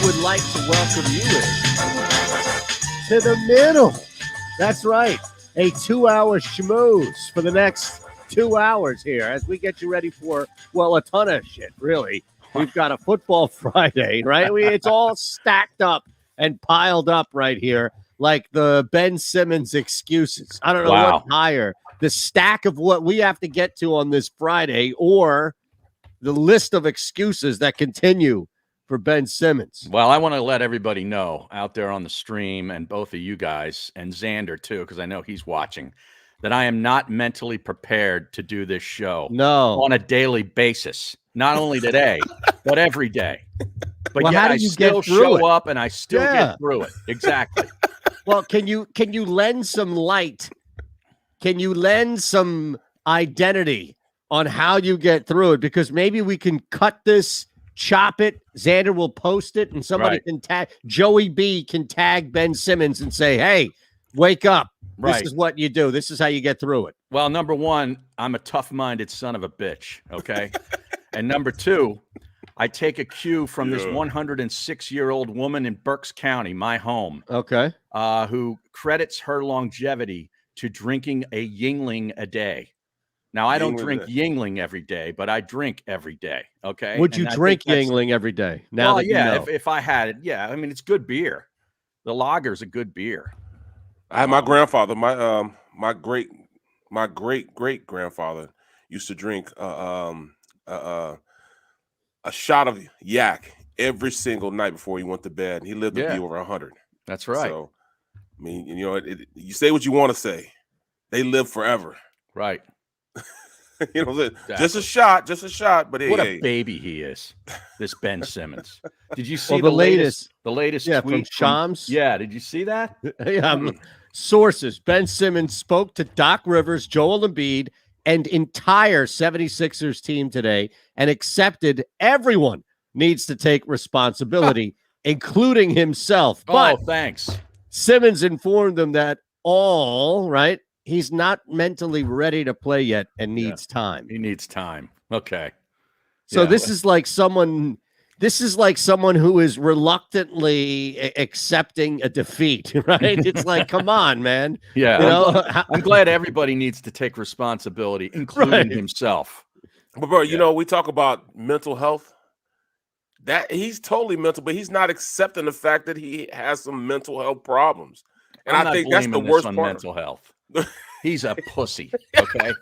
would like to welcome you in to the middle. That's right. A 2-hour schmooze for the next 2 hours here as we get you ready for, well, a ton of shit, really. We've got a football Friday, right? It's all stacked up and piled up right here like the Ben Simmons excuses. I don't know what's higher, the stack of what we have to get to on this Friday or the list of excuses that continue for Ben Simmons. Well, I want to let everybody know out there on the stream, and both of you guys, and Xander too, because I know he's watching, that I am not mentally prepared to do this show on a daily basis. Not only today, but every day. But well, yet I still show up and I still get through it. Exactly. Well, can you lend some light? Can you lend some identity on how you get through it? Because maybe we can cut this, chop it. Xander will post it, and somebody can tag Joey B can tag Ben Simmons and say, "Hey, wake up! This is what you do. This is how you get through it." Well, number one, I'm a tough-minded son of a bitch. Okay, and number two, I take a cue from this 106-year-old woman in Berks County, my home. Okay, who credits her longevity to drinking a Yingling a day. Now, I don't drink Yingling every day, but I drink every day, okay? Would you drink Yingling every day? Now that you know. if I had it, yeah. I mean, it's good beer. The lager's a good beer. I had my grandfather, my great great grandfather used to drink a shot of yak every single night before he went to bed. He lived to be over 100. That's right. So, I mean, you know, you say what you want to say. They live forever. Right. You know, just a shot. But hey, what a baby he is, this Ben Simmons. Did you see the latest tweet from Shams? Did you see that? Sources: Ben Simmons spoke to Doc Rivers, Joel Embiid, and entire 76ers team today and accepted everyone needs to take responsibility, including himself. But thanks. Simmons informed them that he's not mentally ready to play yet and needs time. He needs time. Okay. So this is like someone who is reluctantly accepting a defeat, right? It's like, come on, man. Yeah. You know? I'm glad everybody needs to take responsibility, including himself. But bro, you know, we talk about mental health. That he's totally mental, but he's not accepting the fact that he has some mental health problems. And I think that's the worst part. Mental health. He's a pussy. Okay.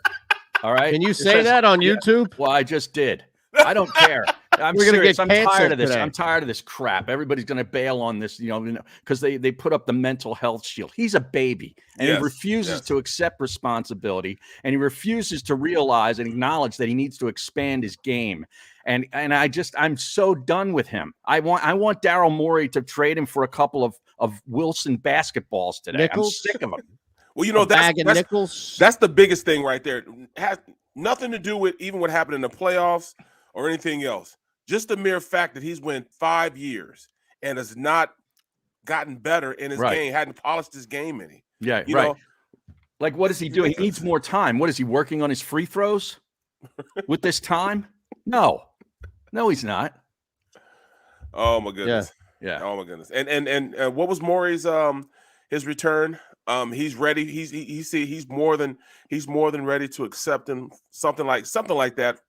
All right. Can you say that on YouTube? Well, I just did. I don't care. We're gonna get canceled. I'm tired of this. Today. I'm tired of this crap. Everybody's gonna bail on this, you know, because they put up the mental health shield. He's a baby, and he refuses to accept responsibility, and he refuses to realize and acknowledge that he needs to expand his game. And I'm so done with him. I want Daryl Morey to trade him for a couple of Wilson basketballs today. Nickels? I'm sick of him. Well, you know, that's the biggest thing right there. It has nothing to do with even what happened in the playoffs or anything else. Just the mere fact that he's went 5 years and has not gotten better in his game, hadn't polished his game any. Yeah, you know? Like, what is he doing? He needs more time. What is he working on his free throws with this time? No, he's not. Oh my goodness. Yeah. Oh my goodness. And what was Morey's his return? He's ready. He's more than ready to accept him something like that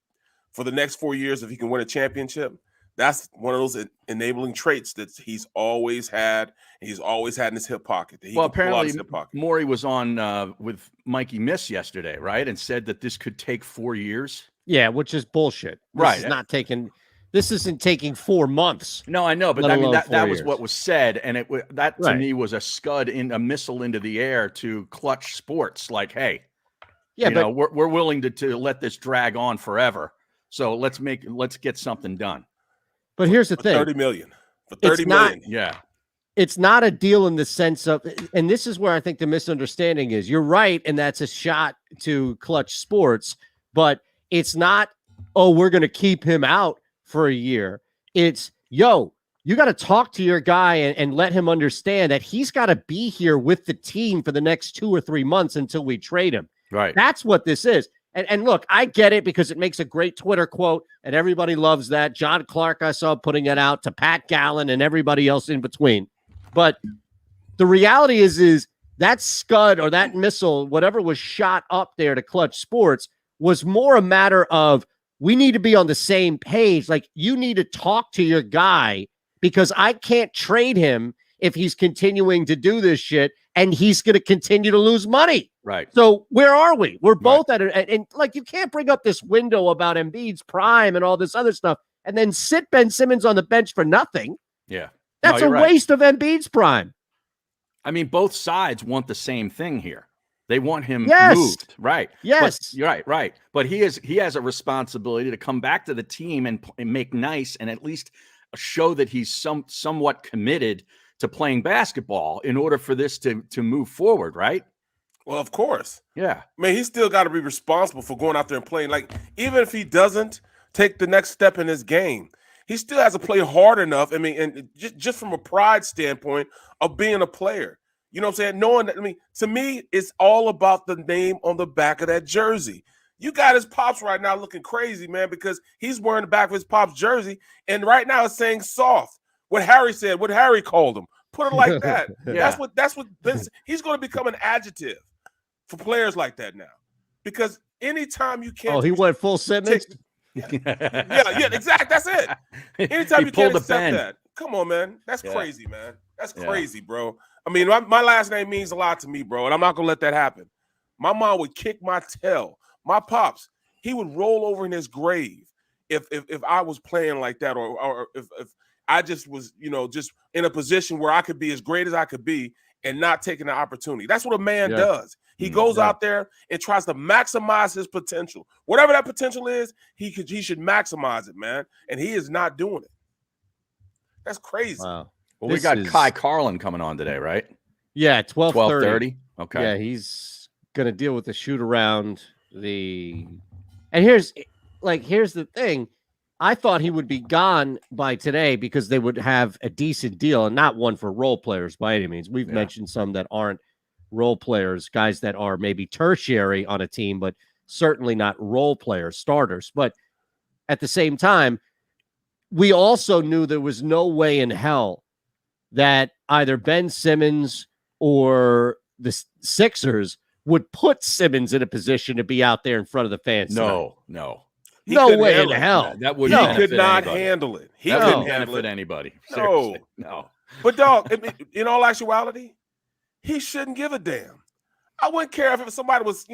for the next 4 years if he can win a championship. That's one of those enabling traits that he's always had. And he's always had in his hip pocket. Apparently, Morey was on with Mikey Miss yesterday, right, and said that this could take 4 years. Yeah, which is bullshit. This isn't taking 4 months. No, I know, but I mean that was what was said, and that to me was a missile into the air to Clutch Sports. Like, hey, we're willing to let this drag on forever. So let's get something done. But here's the thing: 30 million for 30 million. Yeah, it's not a deal in the sense of, and this is where I think the misunderstanding is. You're right, and that's a shot to Clutch Sports, but it's not. Oh, we're going to keep him out for a year. It's, you got to talk to your guy and let him understand that he's got to be here with the team for the next 2 or 3 months until we trade him. Right. That's what this is. And look, I get it because it makes a great Twitter quote, and everybody loves that. John Clark, I saw putting it out to Pat Gallen and everybody else in between. But the reality is that scud or that missile, whatever was shot up there to Clutch Sports, was more a matter of we need to be on the same page. Like, you need to talk to your guy because I can't trade him if he's continuing to do this shit, and he's going to continue to lose money. Right. So where are we? We're both at it. And like, you can't bring up this window about Embiid's prime and all this other stuff and then sit Ben Simmons on the bench for nothing. Yeah. That's a waste of Embiid's prime. I mean, both sides want the same thing here. They want him moved. Right. Yes. But, right. But he has a responsibility to come back to the team and make nice and at least show that he's somewhat committed to playing basketball in order for this to move forward, right? Well, of course. Yeah. I mean, he's still got to be responsible for going out there and playing. Like, even if he doesn't take the next step in his game, he still has to play hard enough. I mean, and just from a pride standpoint of being a player. You know what I'm saying? Knowing that, I mean, to me, it's all about the name on the back of that jersey. You got his pops right now looking crazy, man, because he's wearing the back of his pops jersey, and right now it's saying soft. What Harry said, what Harry called him. Put it like that. Yeah. That's what he's going to become an adjective for players like that now. Because anytime you can't he went full Simmons. yeah, exactly. That's it. Anytime you can't accept that. Come on, man. That's crazy, man. That's crazy, bro. I mean, my last name means a lot to me, bro, and I'm not gonna let that happen. My mom would kick my tail. My pops, he would roll over in his grave if I was playing like that, or if I just was, just in a position where I could be as great as I could be and not taking the opportunity. That's what a man does. He goes out there and tries to maximize his potential. Whatever that potential is, he should maximize it, man. And he is not doing it. That's crazy. Wow. Well, we got Kai Carlin coming on today, right? Yeah, 12:30. Okay. Yeah, he's going to deal with the shoot around the. And here's the thing. I thought he would be gone by today because they would have a decent deal, and not one for role players by any means. We've mentioned some that aren't role players, guys that are maybe tertiary on a team, but certainly not role players, starters. But at the same time, we also knew there was no way in hell that either Ben Simmons or the Sixers would put Simmons in a position to be out there in front of the fans. No. No way in hell. That would he could not handle it. He couldn't benefit anybody. Seriously. No. But dog, in all actuality, he shouldn't give a damn. I wouldn't care if somebody was,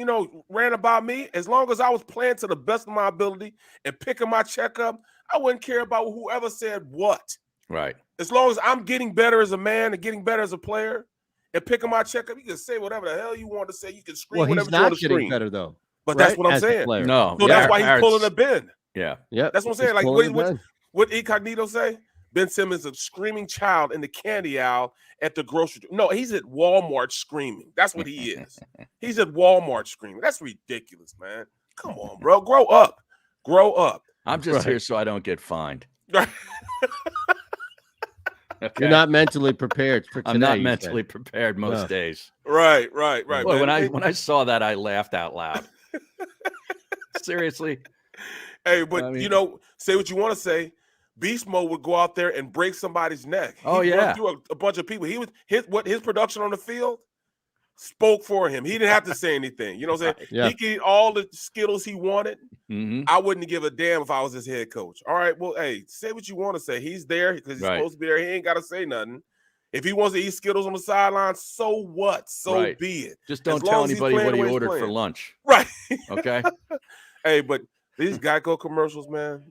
ran about me. As long as I was playing to the best of my ability and picking my check up, I wouldn't care about whoever said what. Right. As long as I'm getting better as a man and getting better as a player and picking my check up, you can say whatever the hell you want to say. You can scream whatever you want to scream. He's not getting better, though. But that's what I'm saying. No. So that's why he's pulling a Ben. Yeah. That's what I'm saying. Like, what Incognito say? Ben Simmons, a screaming child in the candy aisle at the grocery store. No, he's at Walmart screaming. That's what he is. He's at Walmart screaming. That's ridiculous, man. Come on, bro. Grow up. Grow up. I'm just here so I don't get fined. Right. Okay. You're not mentally prepared for today. I'm not mentally prepared most days. Right. Boy, when I saw that, I laughed out loud. Seriously. Hey, but say what you want to say. Beast Mode would go out there and break somebody's neck. He'd run through a bunch of people. His production on the field spoke for him. He didn't have to say anything. You know what I'm saying? Yeah. He could eat all the Skittles he wanted. Mm-hmm. I wouldn't give a damn if I was his head coach. All right, well, hey, say what you want to say. He's there because he's supposed to be there. He ain't got to say nothing. If he wants to eat Skittles on the sideline, so what? So be it. Just don't tell anybody what he ordered for lunch. Right. Okay. Hey, but these Geico commercials, man,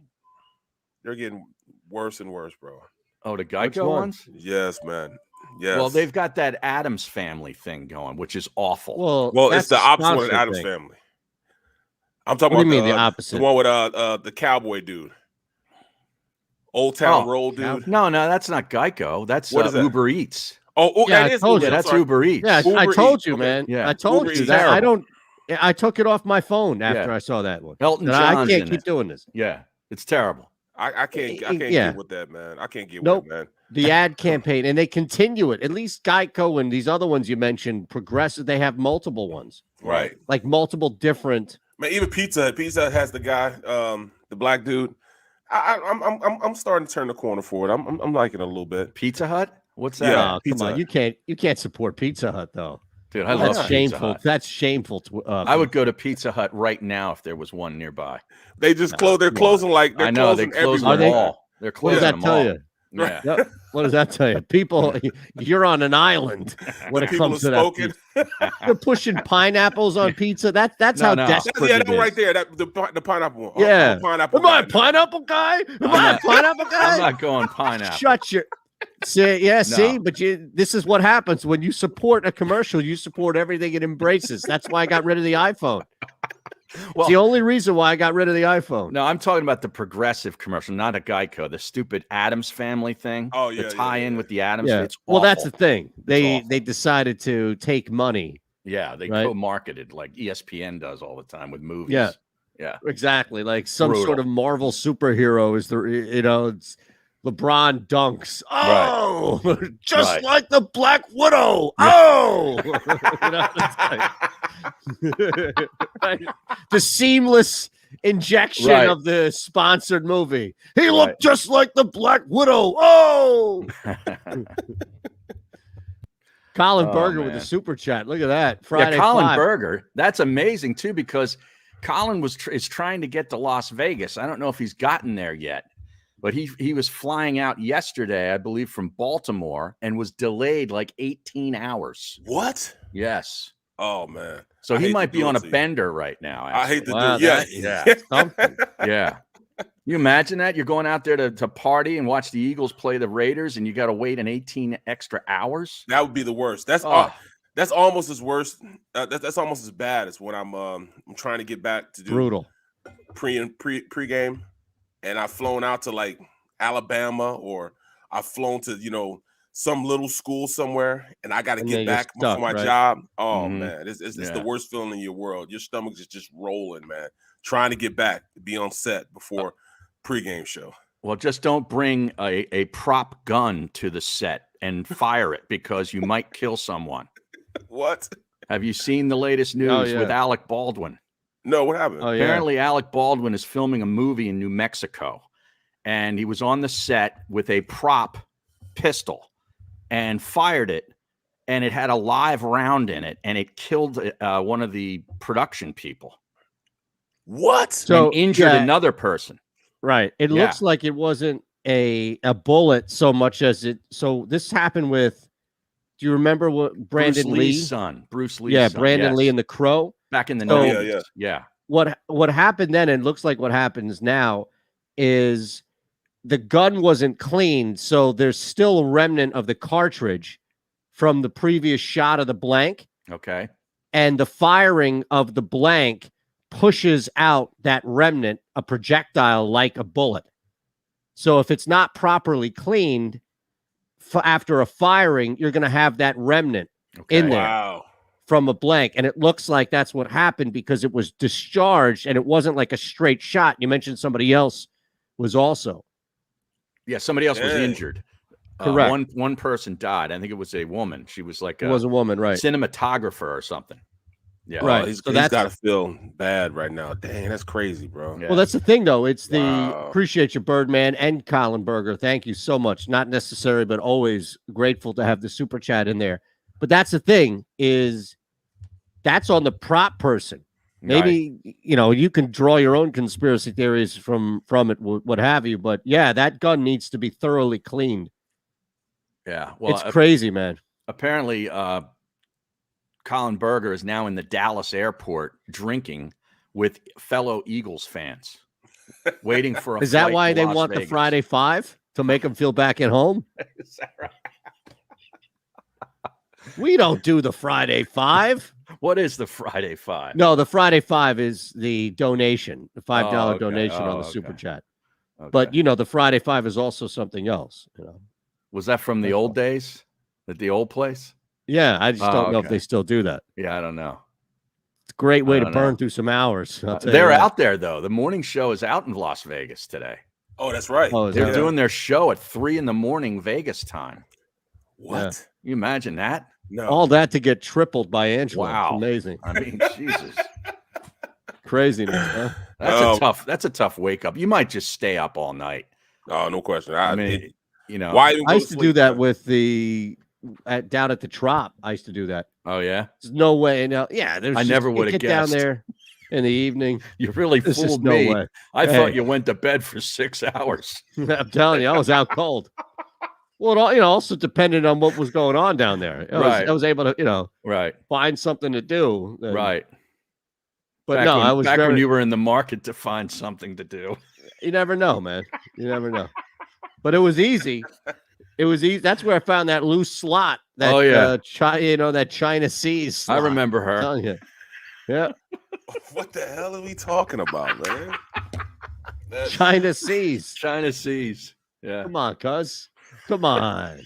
they're getting worse and worse, bro. Oh, the Geico ones? Yes, man. Yes. Well, they've got that Addams Family thing going, which is awful. Well, it's the opposite of the Addams Family. I'm talking about the opposite? The one with the cowboy dude. Old Town Road dude. No, that's not Geico. That's Uber Eats. Oh, yeah, that is Uber. That's Uber Eats. Yeah, I told you, man. Yeah. I told you that. I took it off my phone after I saw that one. Elton John's I can't keep doing this. Yeah, it's terrible. I can't get with that, man. I can't get with it, man. The ad campaign, and they continue it. At least Geico and these other ones you mentioned, Progressive, they have multiple ones. Right. Like multiple different Man, even Pizza Hut has the guy, the black dude. I'm starting to turn the corner for it. I'm liking it a little bit. Pizza Hut? What's that? Yeah, come on. You can't support Pizza Hut though. Dude, I love shameful. Pizza Hut. That's shameful. I would go to Pizza Hut right now if there was one nearby. They just close. They're closing like they're I know closing they close everywhere. them all. They're What does closing that them tell all. you? Yeah. Yep. What does that tell you? People, you're on an island when it comes to that. You're pushing pineapples on pizza. That's how desperate. Yeah, that one right there. The pineapple one. Yeah, pineapple. Am I a pineapple guy? Am I a pineapple guy? I'm not going pineapple. Shut your. See, yeah, see, but this is what happens when you support a commercial. You support everything it embraces. That's why I got rid of the iPhone. Well, it's the only reason why I got rid of the iPhone. No, I'm talking about the Progressive commercial, not a Geico. The stupid Addams Family thing. Oh yeah, the tie-in with the Addams. Yeah. It's well, awful. that's the thing. They decided to take money. Yeah, they co-marketed like ESPN does all the time with movies. Yeah, yeah, exactly. Like some sort of Marvel superhero is it's LeBron dunks. Oh, right. Just like the Black Widow. Oh, the seamless injection of the sponsored movie. He looked just like the Black Widow. Oh, Colin Berger with the super chat. Look at that. Friday. Yeah, Colin Berger. That's amazing too, because Colin is trying to get to Las Vegas. I don't know if he's gotten there yet. But he was flying out yesterday, I believe, from Baltimore and was delayed like 18 hours. What? Yes. Oh, man. So he might be on a bender right now. Actually. I hate to do it. Yeah. Yeah. You imagine that? You're going out there to party and watch the Eagles play the Raiders, and you got to wait 18 extra hours? That would be the worst. That's almost as worse. That's almost as bad as when I'm trying to get back to do brutal pre-game. And I've flown out to like Alabama, or I've flown to, some little school somewhere, and I got to get back for my job. Oh, man, it's the worst feeling in your world. Your stomach is just rolling, man, trying to get back, to be on set before pregame show. Well, just don't bring a prop gun to the set and fire it, because you might kill someone. What? Have you seen the latest news with Alec Baldwin? No, what happened? Apparently, Alec Baldwin is filming a movie in New Mexico, and he was on the set with a prop pistol and fired it, and it had a live round in it, and it killed one of the production people. What? So and injured another person. Right. It looks like it wasn't a bullet so much as it. So this happened with. Do you remember what Brandon Lee's son? Bruce Lee's son. Brandon Lee and the Crow. Back in the 90s. Yeah. What happened then, and looks like what happens now, is the gun wasn't cleaned, so there's still a remnant of the cartridge from the previous shot of the blank. Okay. And the firing of the blank pushes out that remnant, a projectile like a bullet. So if it's not properly cleaned after a firing, you're going to have that remnant in there. Wow. From a blank, and it looks like that's what happened because it was discharged and it wasn't like a straight shot. You mentioned somebody else was also. Yeah, somebody else was injured. Correct. One person died. I think it was a woman. She was like it was a woman, right? Cinematographer or something. Yeah, right. He's got to feel bad right now. Dang, that's crazy, bro. Yeah. Well, that's the thing, though. It's appreciate you, Birdman and Colin Berger. Thank you so much. Not necessary, but always grateful to have the super chat in there. But that's the thing is. That's on the prop person. Maybe, you can draw your own conspiracy theories from it, what have you. But, yeah, that gun needs to be thoroughly cleaned. Yeah. Well, it's crazy, man. Apparently, Colin Berger is now in the Dallas airport drinking with fellow Eagles fans, waiting for a Is that flight why to they Las want Vegas. the Friday 5? To make them feel back at home? Is that right? We don't do the Friday 5. What is the Friday 5? No, the Friday 5 is the donation, the $5 donation on the super chat. Okay. But the Friday 5 is also something else. Was that from the old days at the old place? Yeah, I just don't know if they still do that. Yeah, I don't know. It's a great way to burn through some hours. They're out there though. The morning show is out in Las Vegas today. Oh, that's right. They're doing their show at 3 a.m. Vegas time. What? Yeah. You imagine that? No. All that to get tripled by Angela. Wow. It's amazing. I mean, Jesus. craziness, huh? That's a tough wake up. You might just stay up all night. Oh, no question. I mean, why even I used to do that with down at the Trop. I used to do that. Oh yeah, there's no way. No, yeah, I never would have guessed down there in the evening. You really fooled me. No way. I thought you went to bed for 6 hours. I'm telling you, I was out cold. Well, it also depended on what was going on down there. I was able to, find something to do. Right. But back when you were in the market to find something to do. You never know, man. You never know. But it was easy. It was easy. That's where I found that loose slot. That, that China Seas slot. I remember her. I'm telling you. Yeah. What the hell are we talking about, man? China Seas. China Seas. Yeah. Come on, cuz. Come on.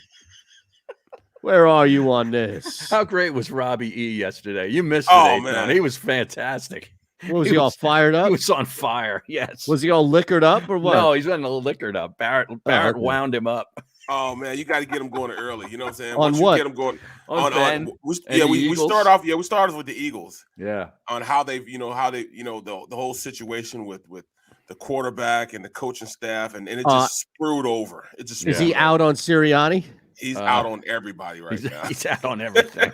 Where are you on this? How great was Robbie E yesterday? You missed it, man. He was fantastic. Was he all fired up? He was on fire. Yes. Was he all liquored up or what? No, he's not liquored up. Barrett wound him up. Oh man, you got to get him going early. You know what I'm saying? Once what? You get him going on Penn. We start off. Yeah, we started with the Eagles. Yeah. On how they, the whole situation with the quarterback and the coaching staff, and it just screwed over. It just is he out on Sirianni? He's out on everybody now. He's out on everything.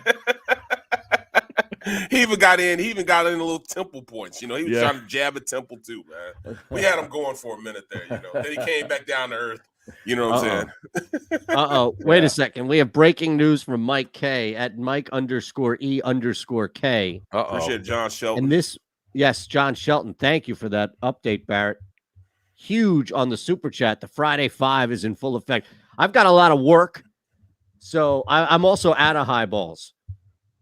He even got in a little Temple points. He was trying to jab at Temple too, man. We had him going for a minute there. Then he came back down to earth. You know what I'm saying? Wait a second. We have breaking news from Mike K at Mike_E_K. Appreciate John Shelton. And John Shelton. Thank you for that update, Barrett. Huge on the super chat. The Friday 5 is in full effect. I've got a lot of work, so I'm also out of highballs.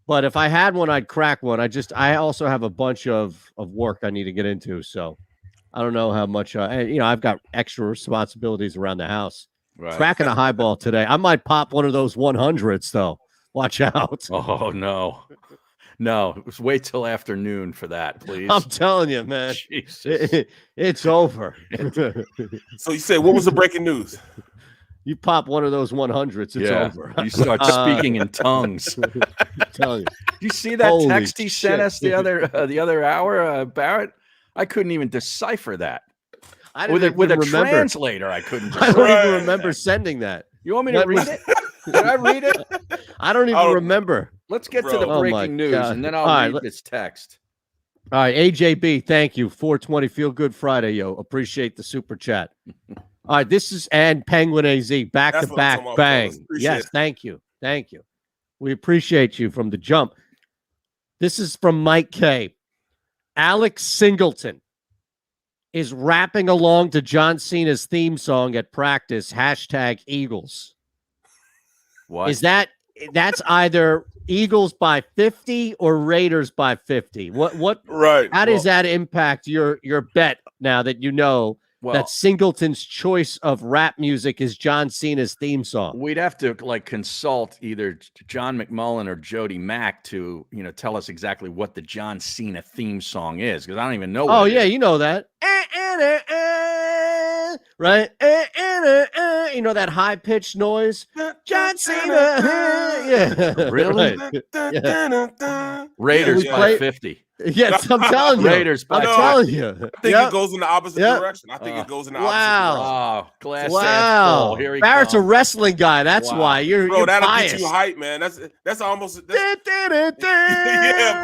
But if I had one, I'd crack one. I also have a bunch of work I need to get into, so I don't know how much. I've got extra responsibilities around the house. Right. Cracking a highball today. I might pop one of those 100s though. Watch out. Oh no. No, wait till afternoon for that, please. I'm telling you, man. Jesus. It's over. So you say, what was the breaking news? You pop one of those 100s, it's over. You start speaking in tongues. I'm telling you. You see that text he sent us the other hour, Barrett? I couldn't even decipher that. With a translator, I couldn't. I don't even remember sending that. You want me to read it? Did I read it? I don't even remember. Let's get to the breaking news, and then I'll read this text. All right, AJB, thank you. 420 Feel Good Friday, yo. Appreciate the super chat. All right, this is and Penguin AZ back to back bang. Yes, thank you. Thank you. We appreciate you from the jump. This is from Mike K. Alex Singleton is rapping along to John Cena's theme song at practice, #Eagles. What? Is that's either Eagles by 50 or Raiders by 50? What right? How does that impact your bet now that you know that Singleton's choice of rap music is John Cena's theme song? We'd have to consult either John McMullen or Jody Mack to tell us exactly what the John Cena theme song is, because I don't even know. You know that. Right? You know that high pitched noise? John Cena. Yeah. Really? Yeah. Raiders by 50. Yes, I'm telling you. Raiders by 50. I'm telling you. I think it goes in the opposite direction. I think it goes in the opposite direction. Oh, glass half full. Here he Barrett's comes. a wrestling guy. That's why you're that'll biased. get you hype, man. That's almost yeah,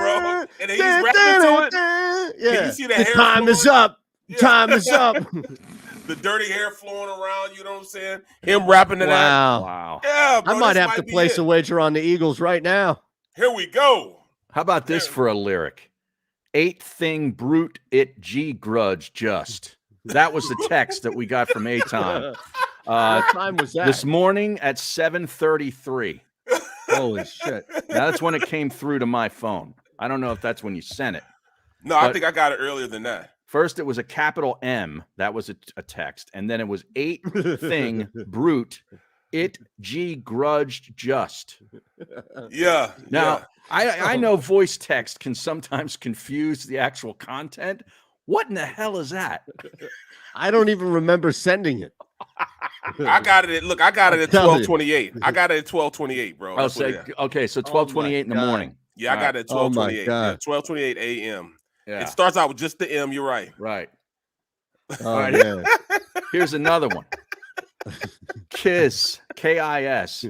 bro. And he's rapping to it. Yeah. Can you see the hair? Time is up. Yeah. Time is up. The dirty hair flowing around, you know what I'm saying? Him rapping to that. Wow. Yeah, bro, I might have to place a wager on the Eagles right now. Here we go. How about this for a lyric? 8 thing brute it G grudge just. That was the text that we got from Eytan. What time was that? This morning at 7:33. Holy shit. Now, that's when it came through to my phone. I don't know if that's when you sent it. No, I think I got it earlier than that. First, it was a capital M. That was a text. And then it was 8 thing brute it G grudged just. Yeah. Now, I know voice text can sometimes confuse the actual content. What in the hell is that? I don't even remember sending it. I got it at 12:28. I got it at 12:28, bro. Okay, so 12:28 in the morning. Yeah, I got it at 12:28. 12:28 a.m. It starts out with just the M. You're right. Right. Oh, man. Here's another one. KISS, K-I-S,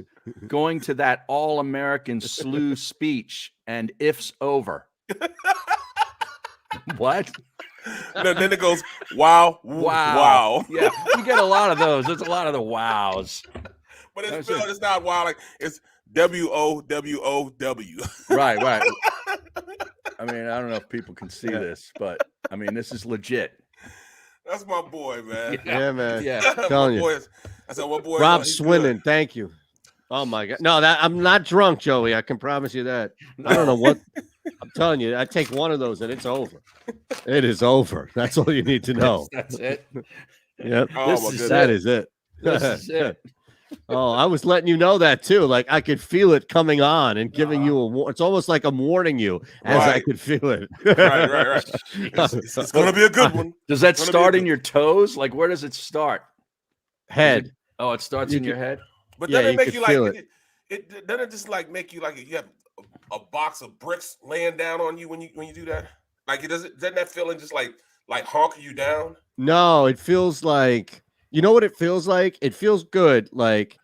going to that all-American slew speech and if's over. What? No, then it goes, wow, wow. Yeah, you get a lot of those. There's a lot of the wows. But it's not wow. Like, it's W-O-W-O-W. Right. I mean, I don't know if people can see this, but, I mean, this is legit. That's my boy, man. Yeah, man. Yeah. Telling you. I said, my boy. Rob Swindon, thank you. Oh, my God. No, I'm not drunk, Joey. I can promise you that. I don't know what. I'm telling you, I take one of those and it's over. It is over. That's all you need to know. That's it. Yep. Oh, That is it. This is it. Oh, I was letting you know that too. Like I could feel it coming on and giving you it's almost like I'm warning you as I could feel it. Right. It's going to be a good one. Does that start in your toes? Like, where does it start? Head. It starts in your head? But doesn't it make you like it doesn't it just like make you like you have a box of bricks laying down on you when you do that? Like doesn't that feeling just like honking you down? No, it feels like, you know what it feels like? It feels good. Like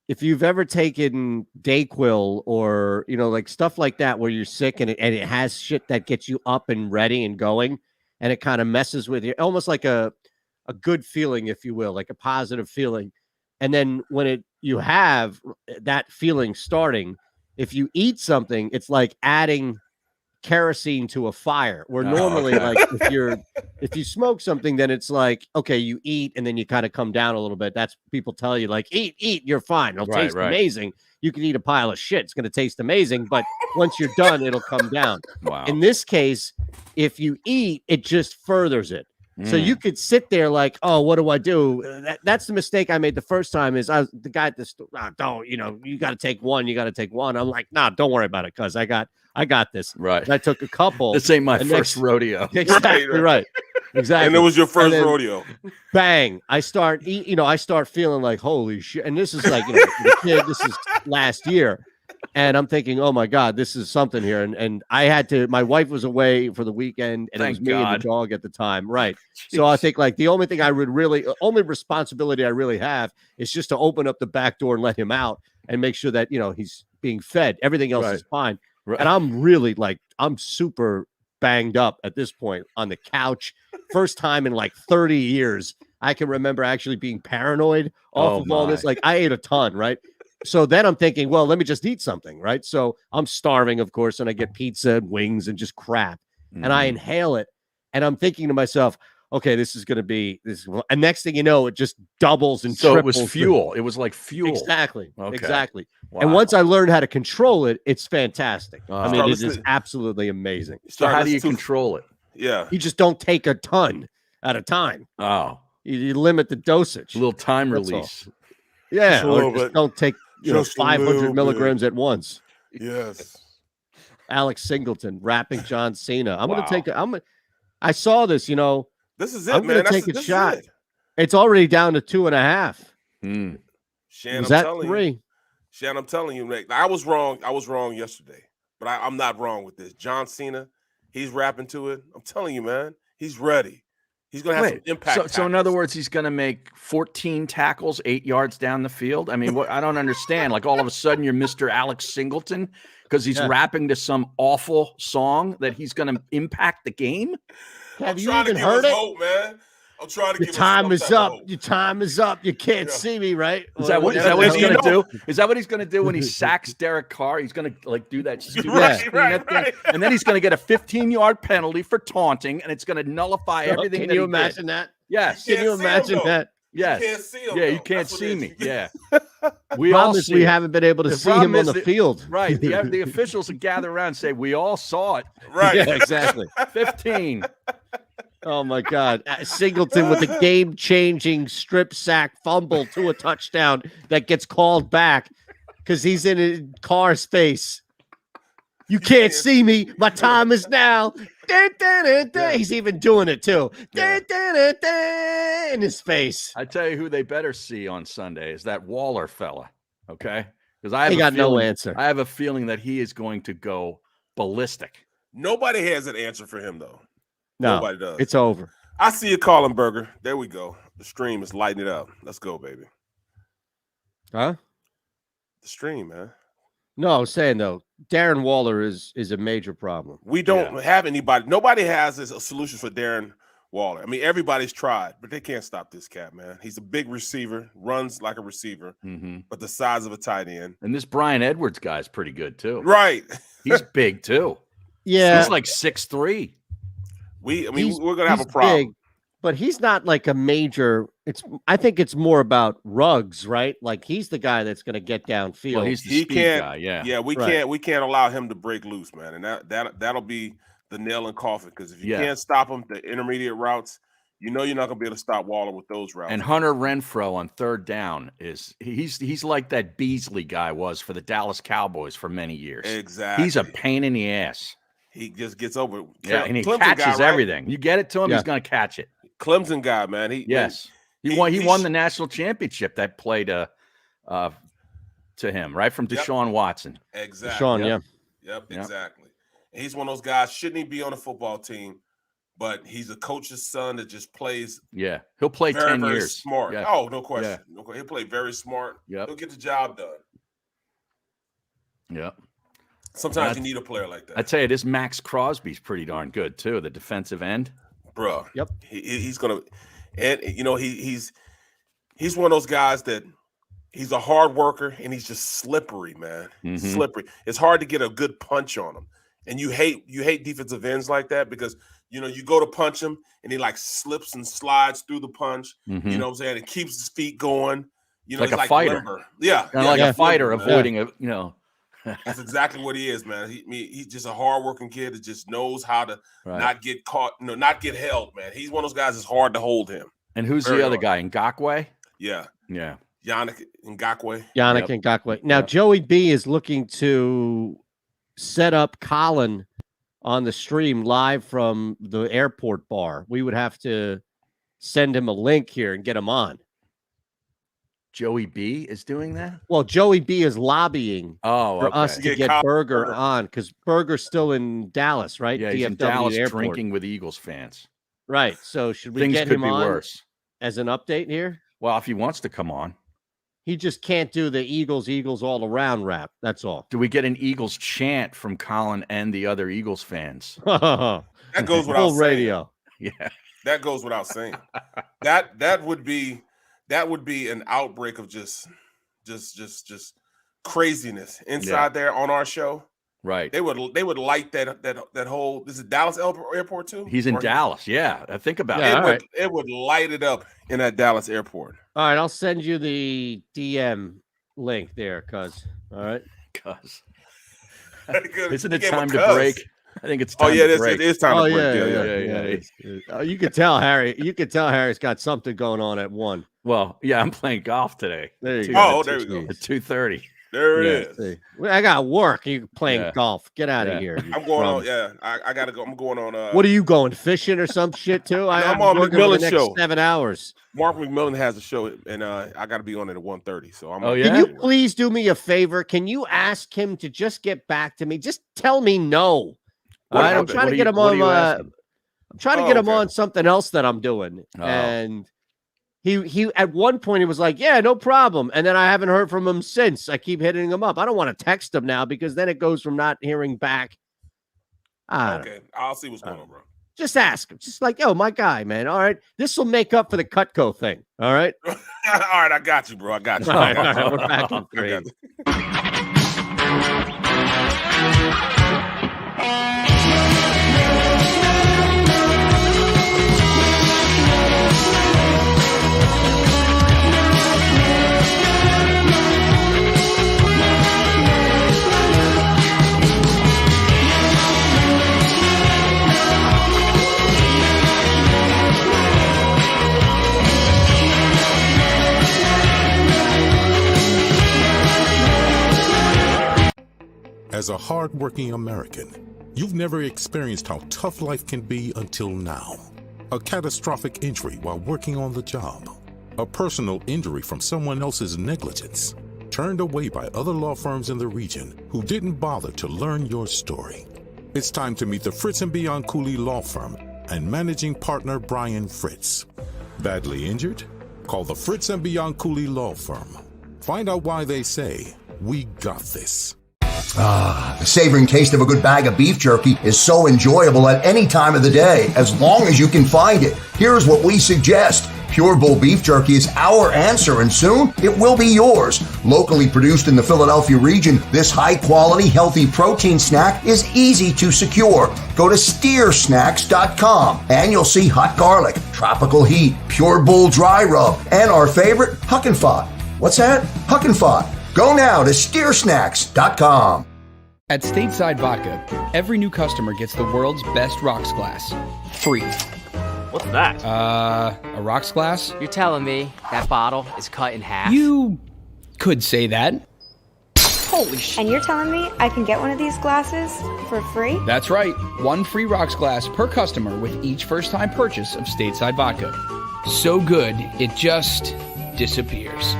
if you've ever taken Dayquil or, like stuff like that where you're sick and it has shit that gets you up and ready and going, and it kind of messes with you, almost like a good feeling, if you will, like a positive feeling. And then when you have that feeling starting, if you eat something, it's like adding kerosene to a fire, where normally like if you smoke something, then it's like, okay, you eat and then you kind of come down a little bit. That's people tell you like, eat, you're fine. It'll taste amazing. You can eat a pile of shit. It's going to taste amazing. But once you're done, it'll come down. Wow. In this case, if you eat, it just furthers it. So you could sit there like, oh, what do I do? That's the mistake I made the first time is the guy at the store, you got to take one. You got to take one. I'm like, nah, don't worry about it. Cause I got this. Right. And I took a couple. This ain't my first rodeo. Exactly right. Exactly. And it was your first rodeo. Bang. I start feeling like, holy shit. And this is like, the kid, this is last year. And I'm thinking, oh my God, this is something here. And I had to, my wife was away for the weekend and it was me and the dog at the time. Right. Jeez. So I think like the only responsibility I really have is just to open up the back door and let him out and make sure that, he's being fed. Everything else is fine. Right. And I'm really I'm super banged up at this point on the couch. First time in like 30 years, I can remember actually being paranoid off of all this. Like I ate a ton. Right. So then I'm thinking, well, let me just eat something, right? So I'm starving, of course, and I get pizza and wings and just crap. And I inhale it. And I'm thinking to myself, okay, this is going to be this. And next thing you know, it just doubles and so triples. It was fuel. It was like fuel. Exactly. Okay. Exactly. Wow. And once I learned how to control it, it's fantastic. I mean, it is absolutely amazing. So how do you control it? Yeah. You just don't take a ton at a time. Oh. You limit the dosage. A little time release. Yeah. Or just don't take 500 milligrams at once. Yes. Alex Singleton rapping John Cena. I'm going to take I saw this, This is it, I'm man. going to take a shot. It's already down to 2.5. Shan, was that 3? Shan, I'm telling you, Nick, I was wrong. I was wrong yesterday, but I'm not wrong with this. John Cena, he's rapping to it. I'm telling you, man, he's ready. He's going to have some impact. So in other words, he's going to make 14 tackles, 8 yards down the field. I mean, I don't understand. Like all of a sudden you're Mr. Alex Singleton because he's rapping to some awful song that he's going to impact the game. Have you even heard it? Hope, man. I'm trying to Your time is up. Your time is up. You can't see me, right? Is that what he's going to do? Is that what he's going to do when he sacks Derek Carr? He's going to do that stupid right. And then he's going to get a 15-yard penalty for taunting, and it's going to nullify everything. Can you imagine that? Yes. Can you imagine that? Yes. You can't see him. Yeah, you can't see me. Yeah. We haven't been able to see him on the field. Right. The officials would gather around and say, we all saw it. Right. Yeah, exactly. 15. Oh my God. Singleton with a game-changing strip sack fumble to a touchdown that gets called back because he's in a car space. You can't see me. My time is now. He's even doing it too. In his face. I tell you who they better see on Sunday is that Waller fella. Okay. Because I got no answer. I have a feeling that he is going to go ballistic. Nobody has an answer for him, though. No, nobody does. It's over. I see you calling, Burger. There we go. The stream is lighting it up. Let's go, baby. Huh? The stream, man. No, I was saying though, Darren Waller is a major problem. We don't have anybody. Nobody has a solution for Darren Waller. I mean, everybody's tried, but they can't stop this cat, man. He's a big receiver, runs like a receiver, but the size of a tight end. And this Brian Edwards guy's pretty good too. Right. He's big too. Yeah. He's like 6'3". We're gonna have a problem. Big, but he's not like a major. I think it's more about Ruggs, right? Like he's the guy that's gonna get downfield. Well, he's the speed guy, yeah. We can't allow him to break loose, man. And that'll be the nail in coffin, because if you can't stop him, the intermediate routes, you're not gonna be able to stop Waller with those routes. And Hunter Renfrow on third down he's like that Beasley guy was for the Dallas Cowboys for many years. Exactly. He's a pain in the ass. He just gets over. Yeah, and he catches everything. You get it to him, he's gonna catch it. Clemson guy, man. He won the national championship that played to him, right? From Deshaun Watson. Exactly. Deshaun, Yep, exactly. And he's one of those guys, shouldn't he be on a football team? But he's a coach's son that just plays. Yeah, he'll play very, 10 very years. Smart. Yeah. Oh, no question. Yeah. No question. He'll play very smart. Yep. He'll get the job done. Yep. Sometimes you need a player like that. I tell you, this Max Crosby's pretty darn good too, the defensive end. Bro. Yep. He's gonna, and he's one of those guys that he's a hard worker and he's just slippery, man. Slippery. It's hard to get a good punch on him. And you hate defensive ends like that, because you go to punch him and he like slips and slides through the punch. You know what I'm saying? It keeps his feet going. Like a fighter. Limber. Yeah. Like a fighter avoiding That's exactly what he is, man. He's just a hardworking kid that just knows how to not get caught, not get held, man. He's one of those guys that's hard to hold him. And who's the other guy? Ngakoue? Yeah. Yeah. Yannick Ngakoue. Ngakoue. Now, Joey B is looking to set up Colin on the stream live from the airport bar. We would have to send him a link here and get him on. Joey B is doing that? Well, Joey B is lobbying for us to get Berger on, because Berger's still in Dallas, right? Yeah, he's in Dallas drinking with Eagles fans. Right. So should we Things get could him be on worse as an update here? Well, if he wants to come on. He just can't do the Eagles all around rap. That's all. Do we get an Eagles chant from Colin and the other Eagles fans? That goes without saying. Radio. Yeah. That goes without saying. That would be an outbreak of just craziness inside there on our show. Right. They would light that whole. This is Dallas airport too. He's in Dallas. Yeah. Think about it. It would light it up in that Dallas airport. All right, I'll send you the DM link there, cuz. All right. Cuz. Isn't it time to break? I think it's time to break. It is time to break. Yeah. You could tell Harry's got something going on at 1. Well, yeah, I'm playing golf today. There you go. There we go. At 2:30. There it is. I got work. You playing golf? Get out of here. I'm going on. Yeah, I gotta go. I'm going on. What are you going fishing or some shit too? I'm on McMillan's show. 7 hours. Mark McMillan has a show, and I got to be on it at 1:30. So I'm. Oh yeah. Can you please do me a favor? Can you ask him to just get back to me? Just tell me no. All right, I'm trying to get him on. I'm trying to get him on something else that I'm doing, and. He at one point he was like, yeah, no problem. And then I haven't heard from him since. I keep hitting him up. I don't want to text him now, because then it goes from not hearing back. Okay. I'll see what's going on, bro. Just ask him. Just like, yo, my guy, man. All right. This will make up for the Cutco thing. All right. All right. I got you, bro. I got you. All right. We're back in 3. As a hard-working American, you've never experienced how tough life can be until now. A catastrophic injury while working on the job. A personal injury from someone else's negligence. Turned away by other law firms in the region who didn't bother to learn your story. It's time to meet the Fritz and Bianculli Law Firm and managing partner Brian Fritz. Badly injured? Call the Fritz and Bianculli Law Firm. Find out why they say, "We got this." The savoring taste of a good bag of beef jerky is so enjoyable at any time of the day, as long as you can find it. Here's what we suggest. Pure Bull Beef Jerky is our answer, and soon it will be yours. Locally produced in the Philadelphia region, this high-quality, healthy protein snack is easy to secure. Go to steersnacks.com, and you'll see hot garlic, tropical heat, Pure Bull dry rub, and our favorite, Huck and Fod. What's that? Huck and Fod. Go now to steersnacks.com. At Stateside Vodka, every new customer gets the world's best rocks glass. Free. What's that? A rocks glass? You're telling me that bottle is cut in half? You could say that. Holy shit. And you're telling me I can get one of these glasses for free? That's right. One free rocks glass per customer with each first-time purchase of Stateside Vodka. So good, it just disappears.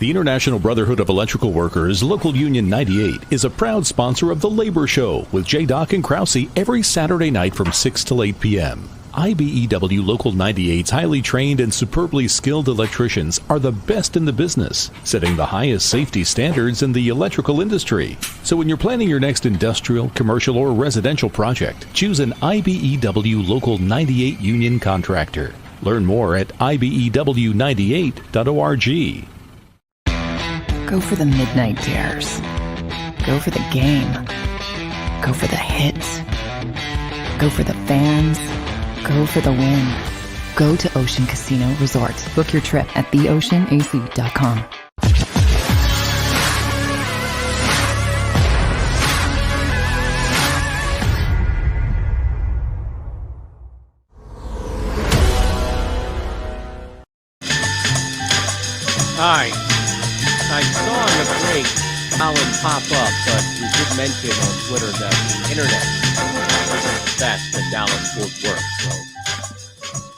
The International Brotherhood of Electrical Workers, Local Union 98, is a proud sponsor of The Labor Show with J. Doc and Krause every Saturday night from 6 till 8 p.m. IBEW Local 98's highly trained and superbly skilled electricians are the best in the business, setting the highest safety standards in the electrical industry. So when you're planning your next industrial, commercial, or residential project, choose an IBEW Local 98 union contractor. Learn more at ibew98.org. Go for the midnight dares. Go for the game. Go for the hits. Go for the fans. Go for the win. Go to Ocean Casino Resort. Book your trip at theoceanac.com. All right. I saw on the break Colin pop up, but you did mention on Twitter that the internet isn't the best in Dallas Fort Worth. So,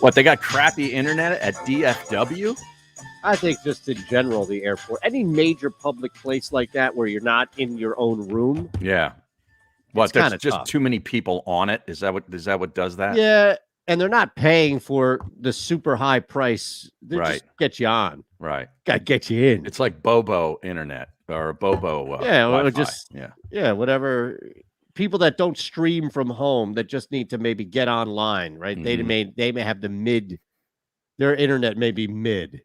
what, they got crappy internet at DFW? I think just in general, the airport, any major public place like that where you're not in your own room. Yeah. What? There's just tough. Too many people on it. Is that what does that? Yeah, and they're not paying for the super high price. They Right. just get you on. Right. Got to get you in. It's like Bobo internet or Bobo. Yeah, or Wi-Fi. just whatever. People that don't stream from home that just need to maybe get online, right? Mhm. They may have their internet may be mid.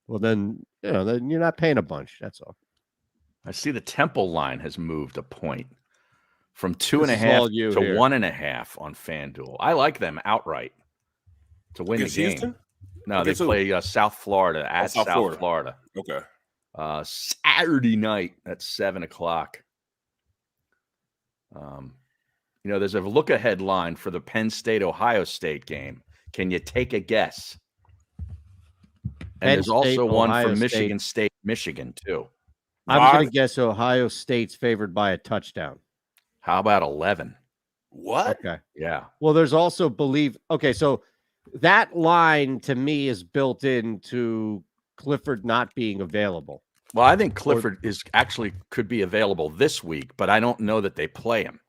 Well, then then you're not paying a bunch. That's all. I see the Temple line has moved a point from 2.5 This is all you to here. 1.5 on FanDuel. I like them outright to win Against the game. Houston? No, Against they who? play South Florida at South South Florida. Okay. Saturday night at 7:00. There's a look-ahead line for the Penn State-Ohio State game. Can you take a guess? And Penn there's also State, one Ohio for State. Michigan State, Michigan, too. I was going to guess Ohio State's favored by a touchdown. How about 11? What? Okay. Yeah. Well, there's also okay, so that line to me is built into Clifford not being available. Well, I think Clifford could be available this week, but I don't know that they play him.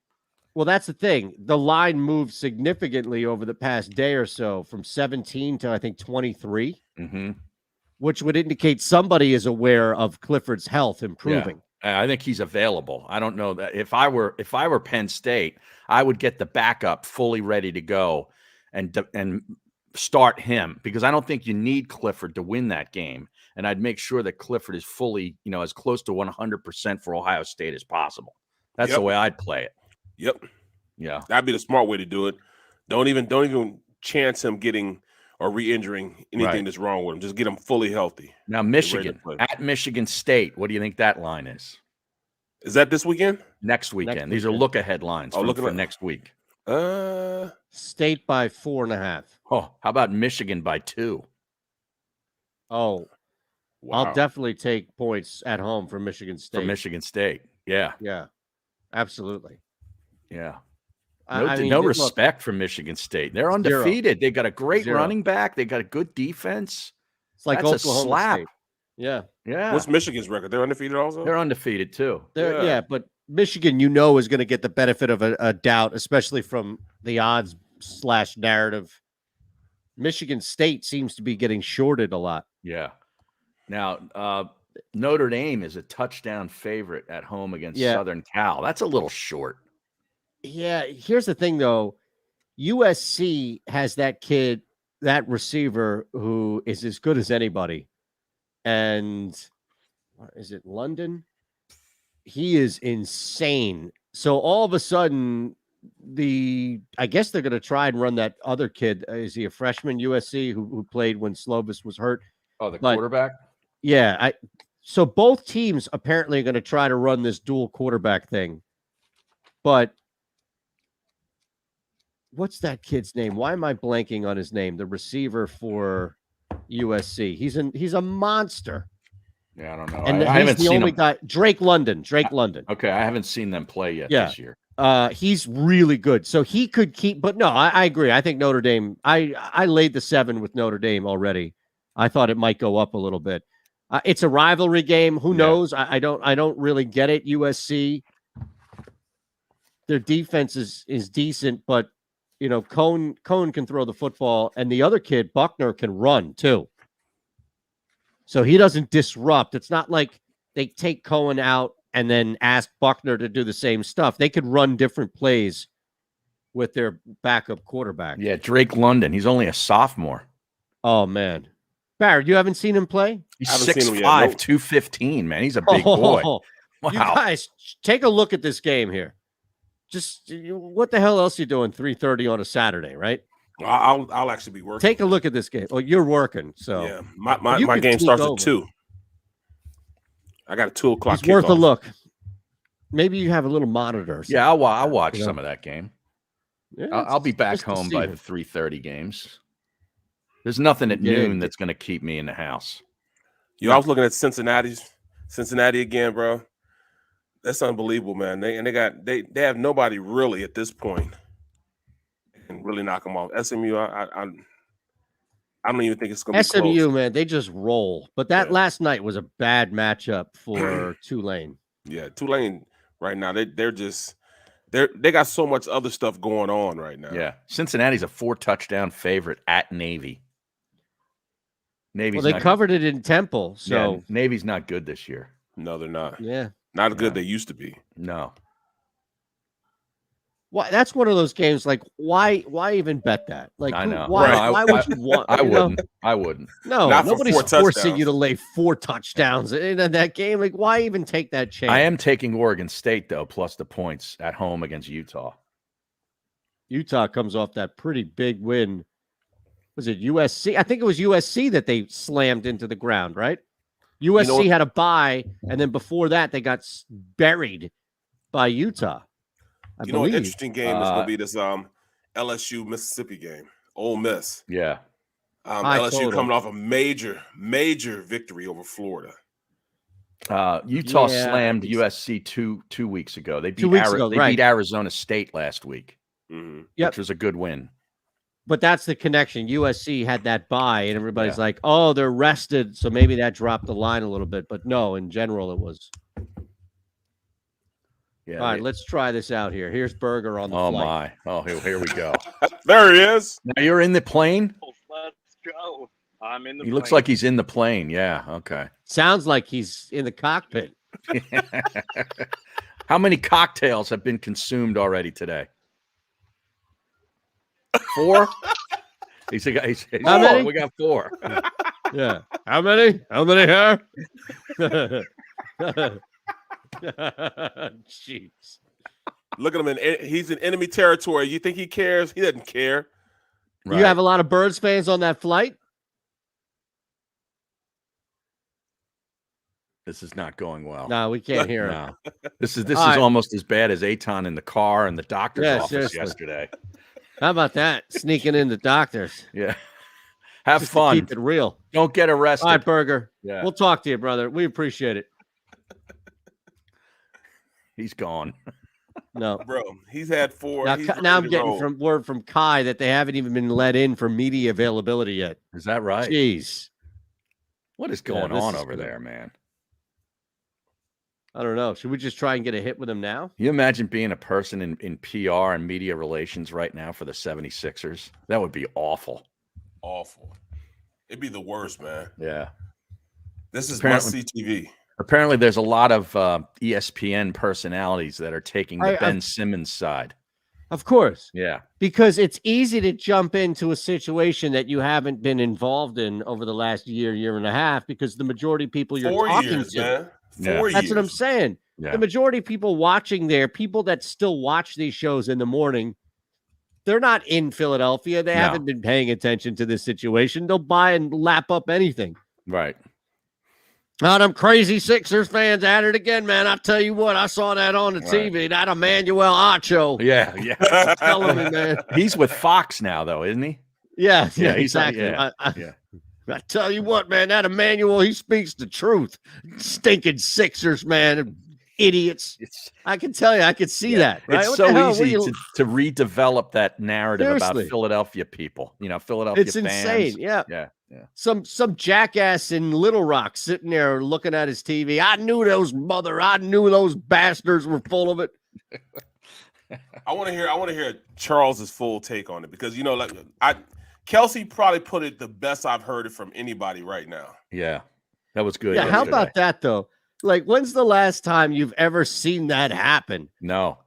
Well, that's the thing. The line moved significantly over the past day or so from 17 to, I think, 23, which would indicate somebody is aware of Clifford's health improving. Yeah. I think he's available. I don't know that if I were Penn State, I would get the backup fully ready to go and start him, because I don't think you need Clifford to win that game. And I'd make sure that Clifford is fully, as close to 100% for Ohio State as possible. That's the way I'd play it. Yep. Yeah. That'd be the smart way to do it. Don't even chance him getting or re-injuring anything that's wrong with him. Just get him fully healthy. Now, Michigan at Michigan State. What do you think that line is? Is that this weekend? Next weekend. These are look-ahead lines for next week. State by 4.5. Oh, how about Michigan by 2? Oh, wow. I'll definitely take points at home for Michigan State. For Michigan State. Yeah. Yeah, absolutely. Yeah. No respect for Michigan State. They're undefeated. They got a great running back. They got a good defense. It's like That's Oklahoma a slap. State. Yeah. Yeah. What's Michigan's record? They're undefeated also? They're undefeated too. Yeah, but Michigan, is going to get the benefit of a doubt, especially from the odds / narrative. Michigan State seems to be getting shorted a lot. Yeah. Now, Notre Dame is a touchdown favorite at home against Southern Cal. That's a little short. Yeah. Here's the thing, though. USC has that kid, that receiver, who is as good as anybody. And is it London? He is insane. So all of a sudden, I guess they're going to try and run that other kid. Is he a freshman, USC, who played when Slovis was hurt? Oh, the quarterback? Yeah. So both teams apparently are going to try to run this dual quarterback thing. But what's that kid's name? Why am I blanking on his name? The receiver for USC. He's a monster. Yeah, I don't know. And I haven't the seen only him. guy. Drake London. Okay, I haven't seen them play yet this year. He's really good. So he could keep, but no, I agree. I think Notre Dame, I laid the 7 with Notre Dame already. I thought it might go up a little bit. It's a rivalry game. Who knows? I don't really get it. USC, their defense is decent, but Cohen can throw the football, and the other kid, Buckner, can run too. So he doesn't disrupt. It's not like they take Cohen out and then ask Buckner to do the same stuff. They could run different plays with their backup quarterback. Yeah, Drake London. He's only a sophomore. Oh, man. Barrett, you haven't seen him play? He's 6'5", 215, man. He's a big boy. Wow. You guys, take a look at this game here. Just what the hell else are you doing 3:30 on a Saturday, right? I'll actually be working. Take a look at this game. Well, you're working, so yeah. My game starts at 2. I got a 2 o'clock. It's worth a look. Maybe you have a little monitor. Yeah, I'll watch some of that game. Yeah, I'll be back home by the 3:30 games. There's nothing at noon that's going to keep me in the house. I was looking at Cincinnati again, bro. That's unbelievable, man. They have nobody really at this point and really knock them off. SMU, I don't even think it's going to be close. SMU, man, they just roll. But that last night was a bad matchup for Tulane. Yeah, Tulane right now, they got so much other stuff going on right now. Yeah, Cincinnati's a 4-touchdown favorite at Navy. Well, they covered it in Temple, so Navy's not good this year. No, they're not. Yeah, not as good they used to be. No. Why? That's one of those games. Like, why even bet that? Like, I know. Why would you want? I wouldn't. I wouldn't. No, not nobody's for 4 forcing touchdowns. you to lay 4 touchdowns in that game. Like, why even take that chance? I am taking Oregon State though, plus the points at home against Utah. Utah comes off that pretty big win. Was it USC? I think it was USC that they slammed into the ground, right? USC had a bye, and then before that, they got buried by Utah. I believe. An interesting game is going to be this LSU Mississippi game. Ole Miss. Yeah. LSU coming off a major victory over Florida. Utah slammed USC two weeks ago. They beat beat Arizona State last week, which was a good win. But that's the connection. USC had that bye, and everybody's like, oh, they're rested, so maybe that dropped the line a little bit. But no, in general, it was. Yeah. All right, let's try this out here. Here's Berger on the flight. My. Oh, here we go. There he is. Now you're in the plane? Let's go. I'm in the He looks like he's in the plane. Yeah, okay. Sounds like he's in the cockpit. How many cocktails have been consumed already today? 4? He's How many? We got 4. Yeah. How many? How many here? Jeez. Look at him. He's in enemy territory. You think he cares? He doesn't care. Right. You have a lot of Birds fans on that flight? This is not going well. No, we can't hear him. No. This is almost as bad as Eytan in the car and the doctor's office yesterday. How about that? Sneaking in the doctors. Yeah. Have fun. Keep it real. Don't get arrested. All right, Berger. Yeah. We'll talk to you, brother. We appreciate it. He's gone. No, bro. He's had 4. Now I'm getting word from Kai that they haven't even been let in for media availability yet. Is that right? Jeez. What is going on over there, man? I don't know. Should we just try and get a hit with him now? You imagine being a person in PR and media relations right now for the 76ers? That would be awful. Awful. It'd be the worst, man. Yeah. This is must-see TV. Apparently, there's a lot of ESPN personalities that are taking the Ben Simmons side. Of course. Yeah. Because it's easy to jump into a situation that you haven't been involved in over the last year and a half, because the majority of people you're talking to. Man. 4 years. That's what I'm saying. Yeah. The majority of people watching there, people that still watch these shows in the morning, they're not in Philadelphia. They haven't been paying attention to this situation. They'll buy and lap up anything. Right. Oh, them crazy Sixers fans at it again, man. I tell you what, I saw that on the TV. That Emmanuel Acho. Yeah. Telling me, man. He's with Fox now, though, isn't he? Yeah, he's exactly. I tell you what, man, that Emmanuel, he speaks the truth. Stinking Sixers, man. Idiots. I can tell you, I could see that. Right? It's so easy to redevelop that narrative about Philadelphia people. Philadelphia it's fans. Insane. Yeah. Some jackass in Little Rock sitting there looking at his TV. I knew those bastards were full of it. I want to hear Charles's full take on it, because Kelsey probably put it the best I've heard it from anybody right now. Yeah, that was good. Yeah, how about that though? Like, when's the last time you've ever seen that happen? No.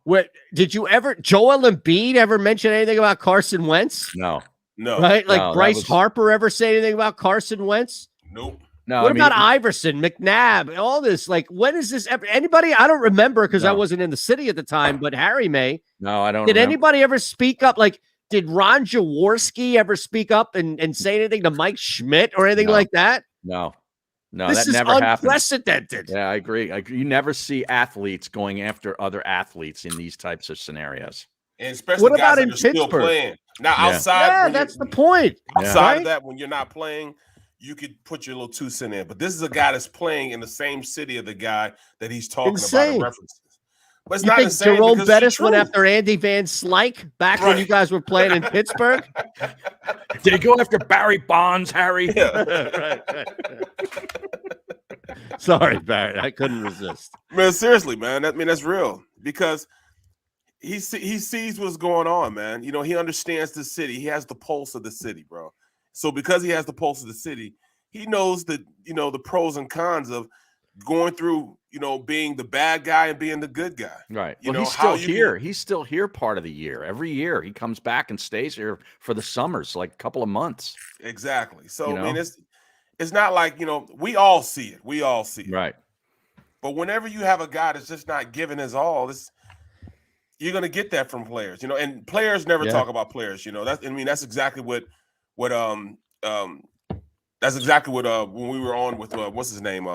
Did you ever? Joel Embiid ever mention anything about Carson Wentz? No. Right? Like Bryce Harper ever say anything about Carson Wentz? Nope. No. What about Iverson, McNabb, all this? Like, when is this ever? Anybody? I don't remember, because I wasn't in the city at the time, but Harry may. No, I don't. Did anybody ever speak up? Like, did Ron Jaworski ever speak up and say anything to Mike Schmidt or anything like that? No, this that is never unprecedented. Happened. Yeah, I agree. You never see athletes going after other athletes in these types of scenarios. And especially what guys about in that are still Pittsburgh? Playing. Now, outside, that's the point. Outside of that, when you're not playing, you could put your little 2 cents in. But this is a guy that's playing in the same city of the guy that he's talking about in references. But it's you not think insane. Jerome Bettis went after Andy Van Slyke back when you guys were playing in Pittsburgh? Did he go after Barry Bonds, Harry? Yeah. right. Sorry, Barrett. I couldn't resist. Man, seriously, man. That's real, because he sees what's going on, man. He understands the city. He has the pulse of the city, bro. So because he has the pulse of the city, he knows that, the pros and cons of going through, being the bad guy and being the good guy. Right. Well, he's still here. He's still here part of the year. Every year he comes back and stays here for the summers, like a couple of months. Exactly. So, I mean, it's not like, we all see it. We all see it. Right. But whenever you have a guy that's just not giving his all, you're going to get that from players, and players never talk about players, that's exactly what that's exactly what when we were on with what's his name,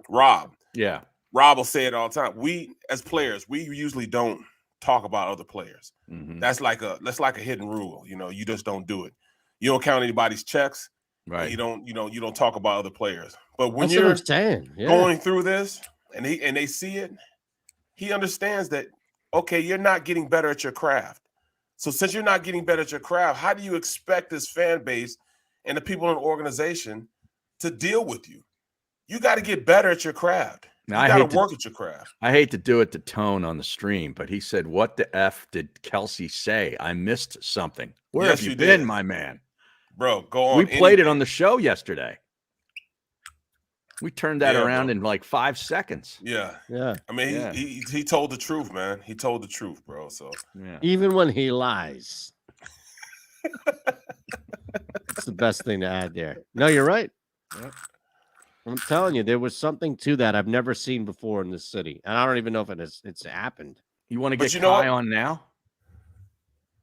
Rob. Yeah. Rob will say it all the time. We as players, we usually don't talk about other players. Mm-hmm. That's like a hidden rule. You just don't do it. You don't count anybody's checks. Right. You don't talk about other players. But when That's you're what I'm saying. going through this and they see it, he understands that, okay, you're not getting better at your craft. So since you're not getting better at your craft, how do you expect this fan base and the people in the organization to deal with you? You got to get better at your craft. Now, you got to work at your craft. I hate to do it to Tone on the stream, but he said, "What the F did Kelsey say? I missed something. Where have you been, my man?" Bro, go on. We played it on the show yesterday. We turned that around in like 5 seconds. Yeah. Yeah. I mean, he told the truth, man. He told the truth, bro. So even when he lies. That's the best thing to add there. No, you're right. Yep. I'm telling you, there was something to that I've never seen before in this city. And I don't even know if it's happened. You want to get Kai on now?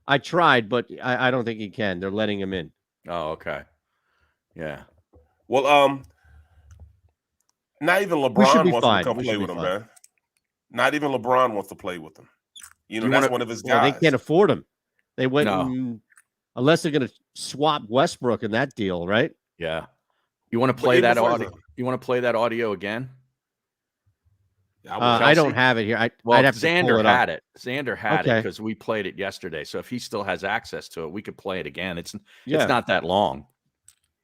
I tried, but I don't think he can. They're letting him in. Oh, okay. Yeah. Well, not even LeBron wants to come play with him, man. Not even LeBron wants to play with him. That's one of his guys. They can't afford him. They went unless they're going to swap Westbrook in that deal, right? Yeah. You want to play that audio? You want to play that audio again? I don't have it here. I'd have Xander had it. Xander had it because we played it yesterday. So if he still has access to it, we could play it again. It's not that long.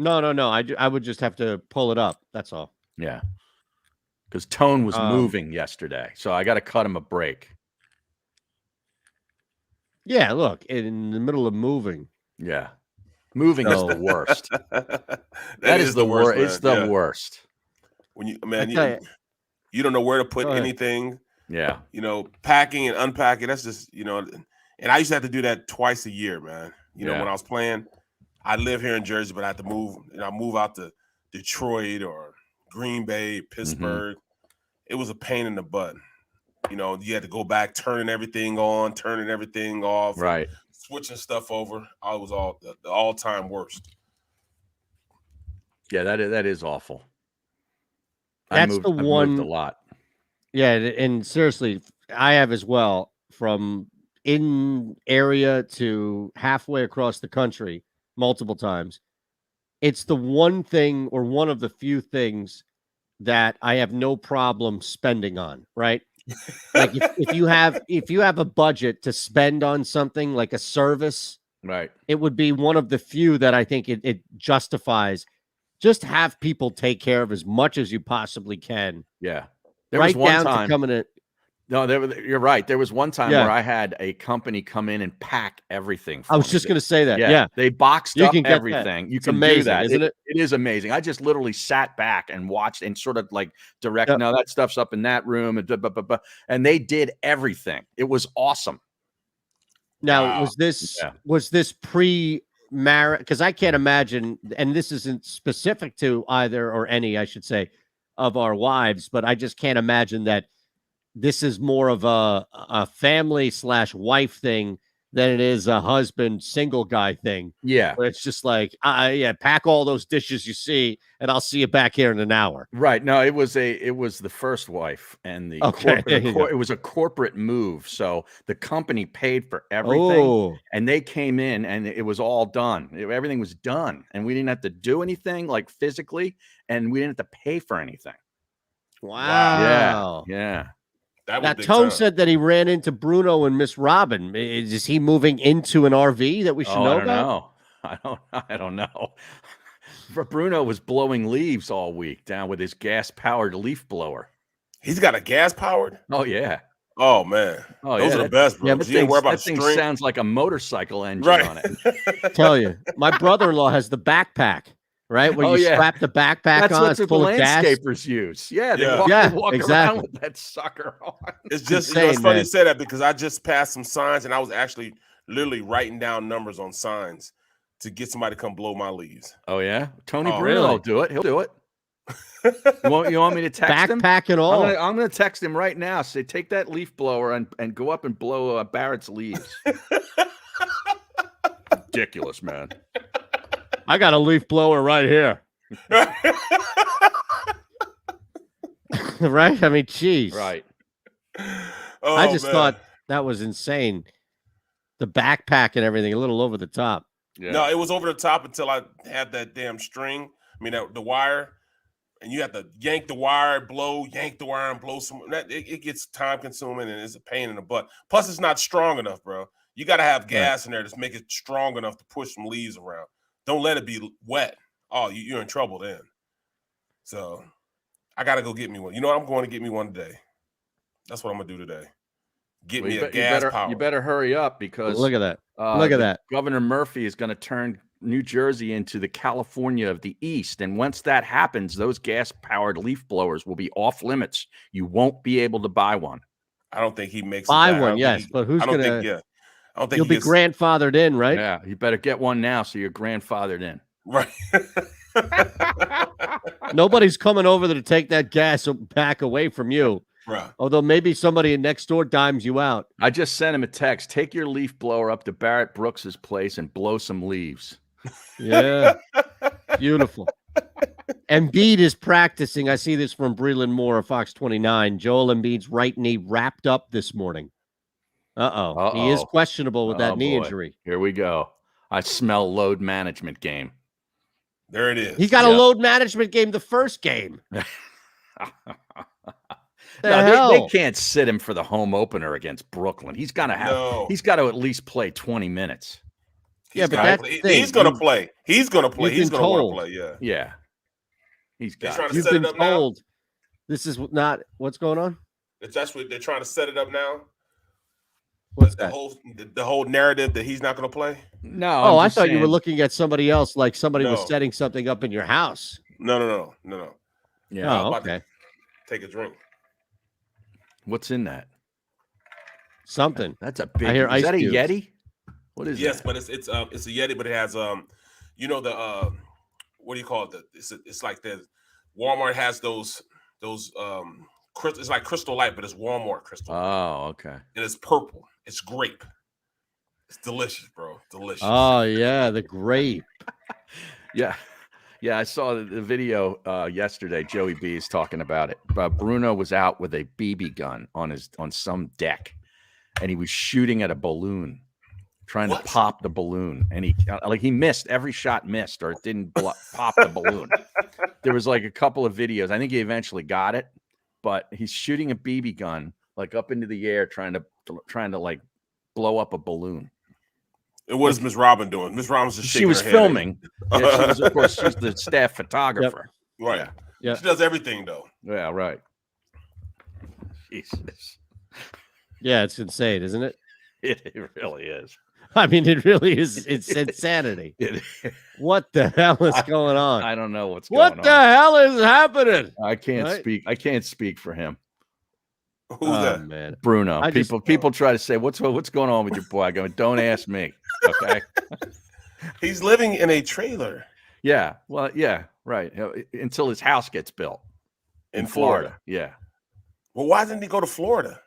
No. I would just have to pull it up. That's all. Yeah. Because Tone was moving yesterday. So I got to cut him a break. Yeah, look, in the middle of moving. Yeah. Moving is the worst. that is the worst. It's the worst. When you don't know where to put anything. Yeah. Packing and unpacking. That's just, and I used to have to do that twice a year, man. When I was playing, I live here in Jersey, but I had to move, I move out to Detroit or Green Bay, Pittsburgh. It was a pain in the butt. You had to go back, turning everything on, turning everything off, right? Switching stuff over. I was the all-time worst. Yeah, that is awful. That's I've moved a lot. Yeah, and seriously, I have as well, from in area to halfway across the country multiple times. It's the one thing, or one of the few things, that I have no problem spending on, right? Like if you have a budget to spend on something like a service, right, it would be one of the few that I think it justifies. Just have people take care of as much as you possibly can. Yeah. Right down to coming in. No, you're right. There was one time where I had a company come in and pack everything for I was me. just going to say that. Yeah. They boxed up everything. You can amazing, do that. Isn't it? It is amazing. I just literally sat back and watched and sort of like direct. No, that stuff's up in that room. And they did everything. It was awesome. Now, was this pre-marriage? Because I can't imagine, and this isn't specific to either or any, I should say, of our wives, but I just can't imagine that this is more of a family/wife thing than it is a husband single guy thing. Yeah. Where it's just like, pack all those dishes you see, and I'll see you back here in an hour. Right. No, it was the first wife, and it was a corporate move. So the company paid for everything, and they came in, and it was all done. Everything was done, and we didn't have to do anything like physically, and we didn't have to pay for anything. Wow. Yeah. Now, Tone said that he ran into Bruno and Miss Robin. Is he moving into an RV that we should know about? I don't know. Bruno was blowing leaves all week down with his gas-powered leaf blower. He's got a gas-powered? Oh, yeah. Oh, man. Those are the best, bro. Yeah, that thing sounds like a motorcycle engine on it. Tell you, my brother-in-law has the backpack. Right, where you strap the backpack That's on, what it's full of gas. Landscapers use. Yeah, they walk around with that sucker on. It's just it's funny you say that, because I just passed some signs, and I was actually literally writing down numbers on signs to get somebody to come blow my leaves. Oh yeah, Tony Bruno will do it. He'll do it. You want me to text him? Backpack and all. I'm gonna text him right now. Say, take that leaf blower and go up and blow Barrett's leaves. Ridiculous, man. I got a leaf blower right here. Right? I mean, geez. Right. I just thought that was insane. The backpack and everything, a little over the top. Yeah. No, it was over the top until I had that damn string. I mean, the wire, and you have to yank the wire, yank the wire, and blow some. It gets time consuming, and it's a pain in the butt. Plus, it's not strong enough, bro. You got to have gas in there to make it strong enough to push some leaves around. Don't let it be wet. Oh, you're in trouble then. So I got to go get me one. You know what? I'm going to get me one today. That's what I'm going to do today. Get me a gas power. You better hurry up, because look at that. Look at that. Governor Murphy is going to turn New Jersey into the California of the East. And once that happens, those gas-powered leaf blowers will be off limits. You won't be able to buy one. I don't think he makes buy one, yes. But who's going to? I don't think you'll be grandfathered in, right? Yeah, you better get one now, so you're grandfathered in. Right. Nobody's coming over to take that gas back away from you. Right. Although maybe somebody next door dimes you out. I just sent him a text. Take your leaf blower up to Barrett Brooks's place and blow some leaves. Yeah. Beautiful. Embiid is practicing. I see this from Breland Moore of Fox 29. Joel Embiid's right knee wrapped up this morning. Uh-oh. He is questionable with that knee injury. Here we go. I smell load management game. There it is. He got a load management game the first game. They can't sit him for the home opener against Brooklyn. He's got to at least play 20 minutes. But that's the thing. He's going to play. He's going to play. He's going to want to play. Yeah. Yeah. He's got. You've been told this is not what's going on. That's what they're trying to set it up now. What's the that? The whole narrative that he's not going to play. No. Oh, I thought you were looking at somebody else, like somebody was setting something up in your house. No. Yeah. Oh, okay. Take a drink. What's in that? Something. That's a big. I hear is that a cubes. Yeti? What is? Yes, that? but it's a Yeti, but it has you know the what do you call it? It's like the Walmart has those it's like Crystal Light, but it's Walmart Crystal. Oh, okay. And it's purple. It's grape. It's delicious, bro. Delicious. Oh yeah, the grape. Yeah. I saw the video yesterday. Joey B is talking about it. Bruno was out with a BB gun on some deck, and he was shooting at a balloon, trying to pop the balloon, and he missed. Every shot missed, or it didn't pop the balloon. There was like a couple of videos. I think he eventually got it, but he's shooting a BB gun like up into the air, trying to like blow up a balloon. And what is Miss Robin doing? Miss Robin's just shaking she was her head. filming. Yeah, she was, of course, she's the staff photographer. Yep. Right. Yeah. She does everything though. Yeah. Right. Jesus. Yeah, it's insane, isn't it? It really is. I mean, it really is. It's insanity. What the hell is going on? I don't know what's going on. What the hell is happening? I can't speak. I can't speak for him. Who's that? Man. Bruno. People try to say, what's going on with your boy? I go, don't ask me. Okay. He's living in a trailer. Yeah. Well, yeah, right. Until his house gets built in Florida. Yeah. Well, why didn't he go to Florida?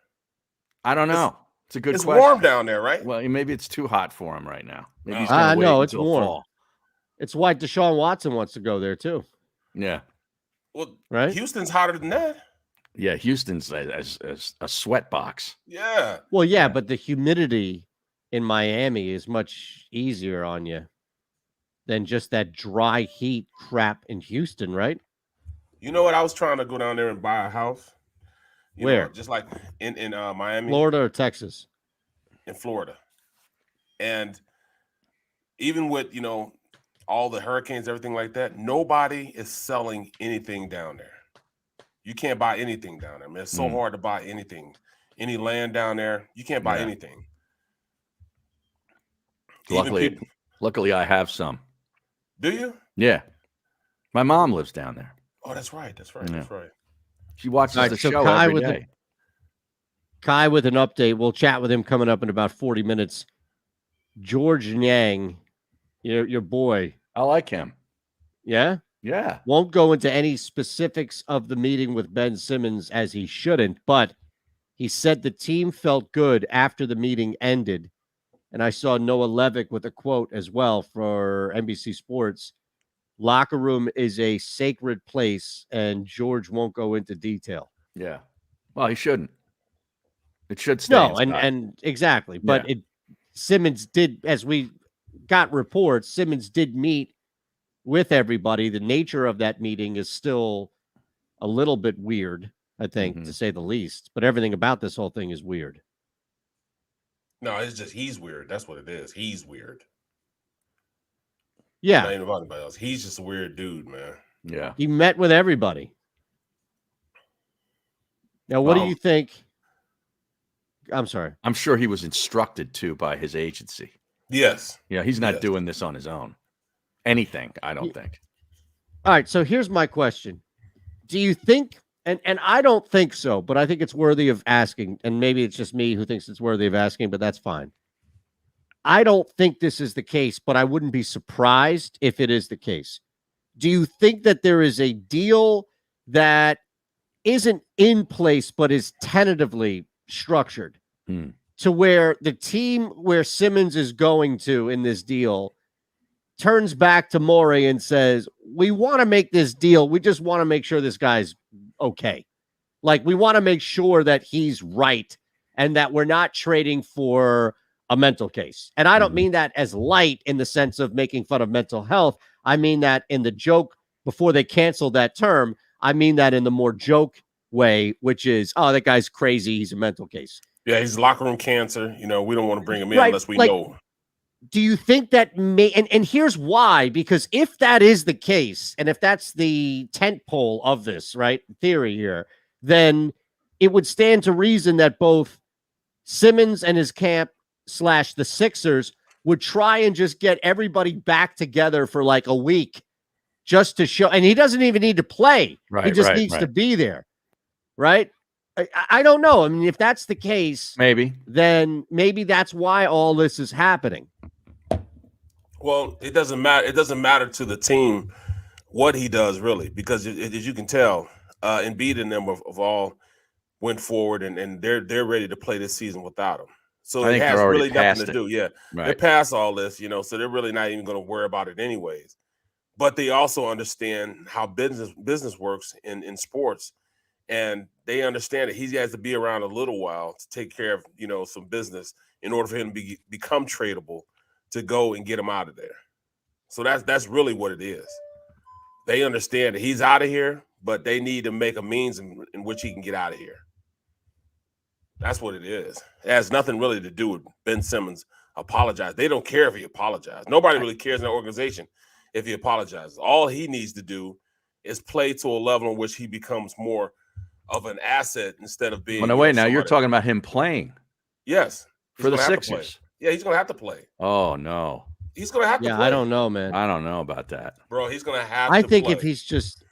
I don't know. It's a good question. It's warm down there, right? Well, maybe it's too hot for him right now. Maybe he's no, it's warm. Fall. It's why Deshaun Watson wants to go there too. Yeah. Well, right. Houston's hotter than that. Yeah, Houston's as a sweat box. Yeah. Well, yeah, but the humidity in Miami is much easier on you than just that dry heat crap in Houston, right? You know what? I was trying to go down there and buy a house. Where? Just like in Miami, Florida or Texas? In Florida. And even with all the hurricanes, everything like that, nobody is selling anything down there. You can't buy anything down there, man. It's so hard to buy anything. Any land down there, you can't buy anything. Luckily, I have some. Do you? Yeah. My mom lives down there. Oh, that's right. That's right. Yeah. That's right. She watches the show every day. Kai with an update. We'll chat with him coming up in about 40 minutes. George Niang, your boy. I like him. Yeah? Yeah. Won't go into any specifics of the meeting with Ben Simmons, as he shouldn't, but he said the team felt good after the meeting ended. And I saw Noah Levick with a quote as well for NBC Sports. Locker room is a sacred place, and George won't go into detail. Yeah. Well, he shouldn't. It should stay. No, and exactly. But Simmons did, as we got reports, Simmons did meet with everybody. The nature of that meeting is still a little bit weird, I think, to say the least. But everything about this whole thing is weird. No, it's just he's weird. That's what it is. He's weird. Yeah. Not even about anybody else. He's just a weird dude, man. Yeah. He met with everybody. Now, what do you think? I'm sorry. I'm sure he was instructed to by his agency. Yes. Yeah, he's not doing this on his own. Anything, I don't think. All right, so here's my question. Do you think, and I don't think so, but I think it's worthy of asking, and maybe it's just me who thinks it's worthy of asking, but that's fine. I don't think this is the case, but I wouldn't be surprised if it is the case. Do you think that there is a deal that isn't in place but is tentatively structured to where the team where Simmons is going to in this deal turns back to Morey and says, we want to make this deal. We just want to make sure this guy's okay. Like, we want to make sure that he's right and that we're not trading for a mental case. And I don't mean that as light in the sense of making fun of mental health. I mean that in the joke before they canceled that term. I mean that in the more joke way, which is, oh, that guy's crazy. He's a mental case. Yeah, he's locker room cancer. We don't want to bring him in unless we know. do you think that may, and here's why, because if that is the case, and if that's the tent pole of this, right, theory here, then it would stand to reason that both Simmons and his camp / the Sixers would try and just get everybody back together for like a week just to show, and he doesn't even need to play. Right, he just needs to be there, right? I don't know. I mean, if that's the case, then maybe that's why all this is happening. Well, it doesn't matter. It doesn't matter to the team what he does, really, because as you can tell, Embiid and them of all went forward, and they're ready to play this season without him. So it has really nothing to do. Yeah, they're past all this, so they're really not even going to worry about it anyways. But they also understand how business works in sports, and they understand that he has to be around a little while to take care of some business in order for him to become tradable, to go and get him out of there. So that's really what it is. They understand that he's out of here, but they need to make a means in which he can get out of here. That's what it is. It has nothing really to do with Ben Simmons apologize. They don't care if he apologizes. Nobody really cares in the organization if he apologizes. All he needs to do is play to a level in which he becomes more of an asset instead of being. Well, no, wait, now you're talking about him playing. Yes. For the Sixers. Yeah, he's going to have to play. Oh, no. He's going to have to play. Yeah, I don't know, man. I don't know about that. Bro, he's going to have to play. I think if he's just.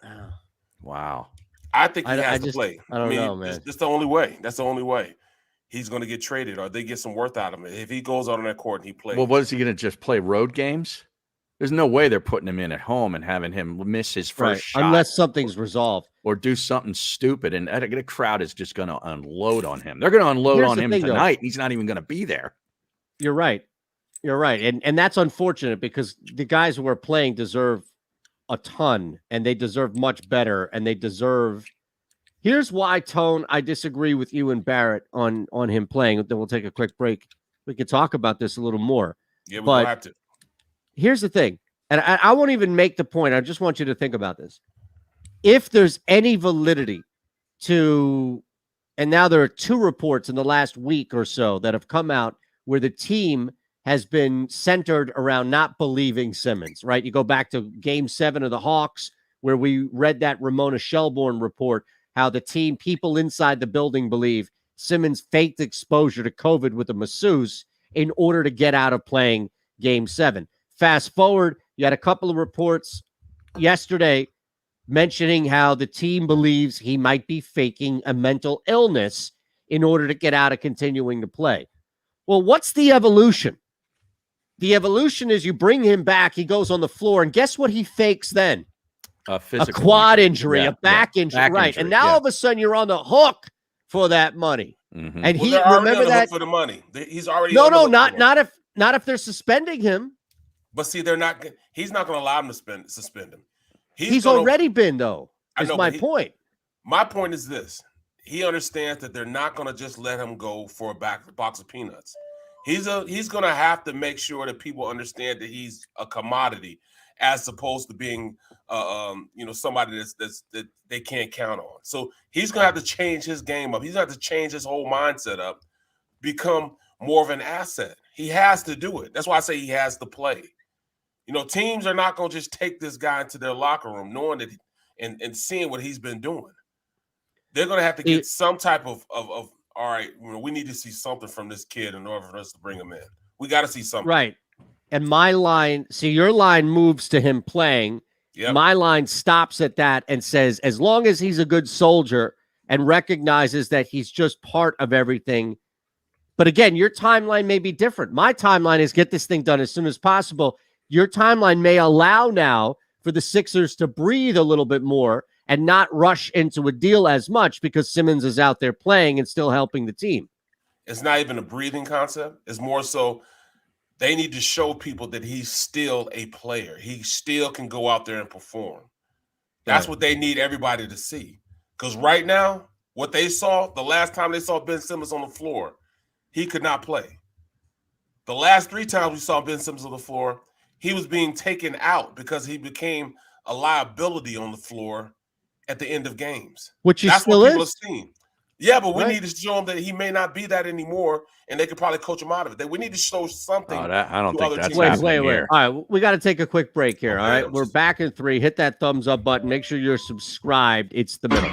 Wow. I think he has to play. I don't know, man. It's the only way. That's the only way. He's going to get traded, or they get some worth out of him. If he goes out on that court and he plays. Well, what is he going to just play road games? There's no way they're putting him in at home and having him miss his first shot. Unless something's resolved. Or do something stupid, and the crowd is just going to unload on him. They're going to unload on him tonight, and he's not even going to be there. You're right. You're right. And that's unfortunate because the guys who are playing deserve a ton, and they deserve much better, and they deserve. Here's why, Tone, I disagree with you and Barrett on him playing. Then we'll take a quick break. We can talk about this a little more. Yeah, we'll have to. Here's the thing, and I won't even make the point. I just want you to think about this. If there's any validity to, and now there are 2 reports in the last week or so that have come out where the team has been centered around not believing Simmons, right? You go back to Game 7 of the Hawks, where we read that Ramona Shelburne report, how the team, people inside the building believe Simmons faked exposure to COVID with a masseuse in order to get out of playing Game 7. Fast forward, you had a couple of reports yesterday mentioning how the team believes he might be faking a mental illness in order to get out of continuing to play. Well, what's the evolution? The evolution is you bring him back, he goes on the floor, and guess what he fakes then? A quad injury, a back injury, right? And now all of a sudden you're on the hook for that money. Mm-hmm. And he remember that for the money. He's already not if they're suspending him. But see, they're not. He's not going to allow them to suspend him. He's already been, though. Is my point. My point is this: he understands that they're not going to just let him go for a box of peanuts. He's going to have to make sure that people understand that he's a commodity, as opposed to being, somebody that they can't count on. So he's going to have to change his game up. He's going to have to change his whole mindset up, become more of an asset. He has to do it. That's why I say he has to play. Teams are not going to just take this guy into their locker room knowing that and seeing what he's been doing. They're going to have to get some type of all right, we need to see something from this kid in order for us to bring him in. We got to see something. Right. And my line, your line moves to him playing. Yep. My line stops at that and says, as long as he's a good soldier and recognizes that he's just part of everything. But again, your timeline may be different. My timeline is get this thing done as soon as possible. Your timeline may allow now for the Sixers to breathe a little bit more and not rush into a deal as much because Simmons is out there playing and still helping the team. It's not even a breathing concept. It's more so they need to show people that he's still a player. He still can go out there and perform. That's what they need everybody to see. Because right now, what they saw, the last time they saw Ben Simmons on the floor, he could not play. The last 3 times we saw Ben Simmons on the floor, he was being taken out because he became a liability on the floor at the end of games. Which he still is. Seen. Yeah, but we need to show him that he may not be that anymore, and they could probably coach him out of it. We need to show something. I don't think that's wait. All right, we got to take a quick break here. All right, we're back in 3. Hit that thumbs up button. Make sure you're subscribed. It's the middle.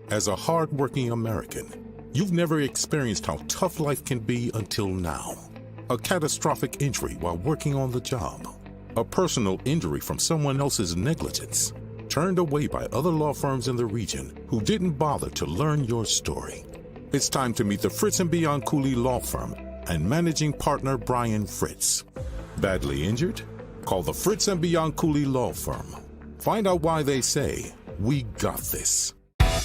As a hard-working American, you've never experienced how tough life can be until now. A catastrophic injury while working on the job. A personal injury from someone else's negligence. Turned away by other law firms in the region who didn't bother to learn your story. It's time to meet the Fritz & Bianculli Law Firm and managing partner Brian Fritz. Badly injured? Call the Fritz & Bianculli Law Firm. Find out why they say, "We got this."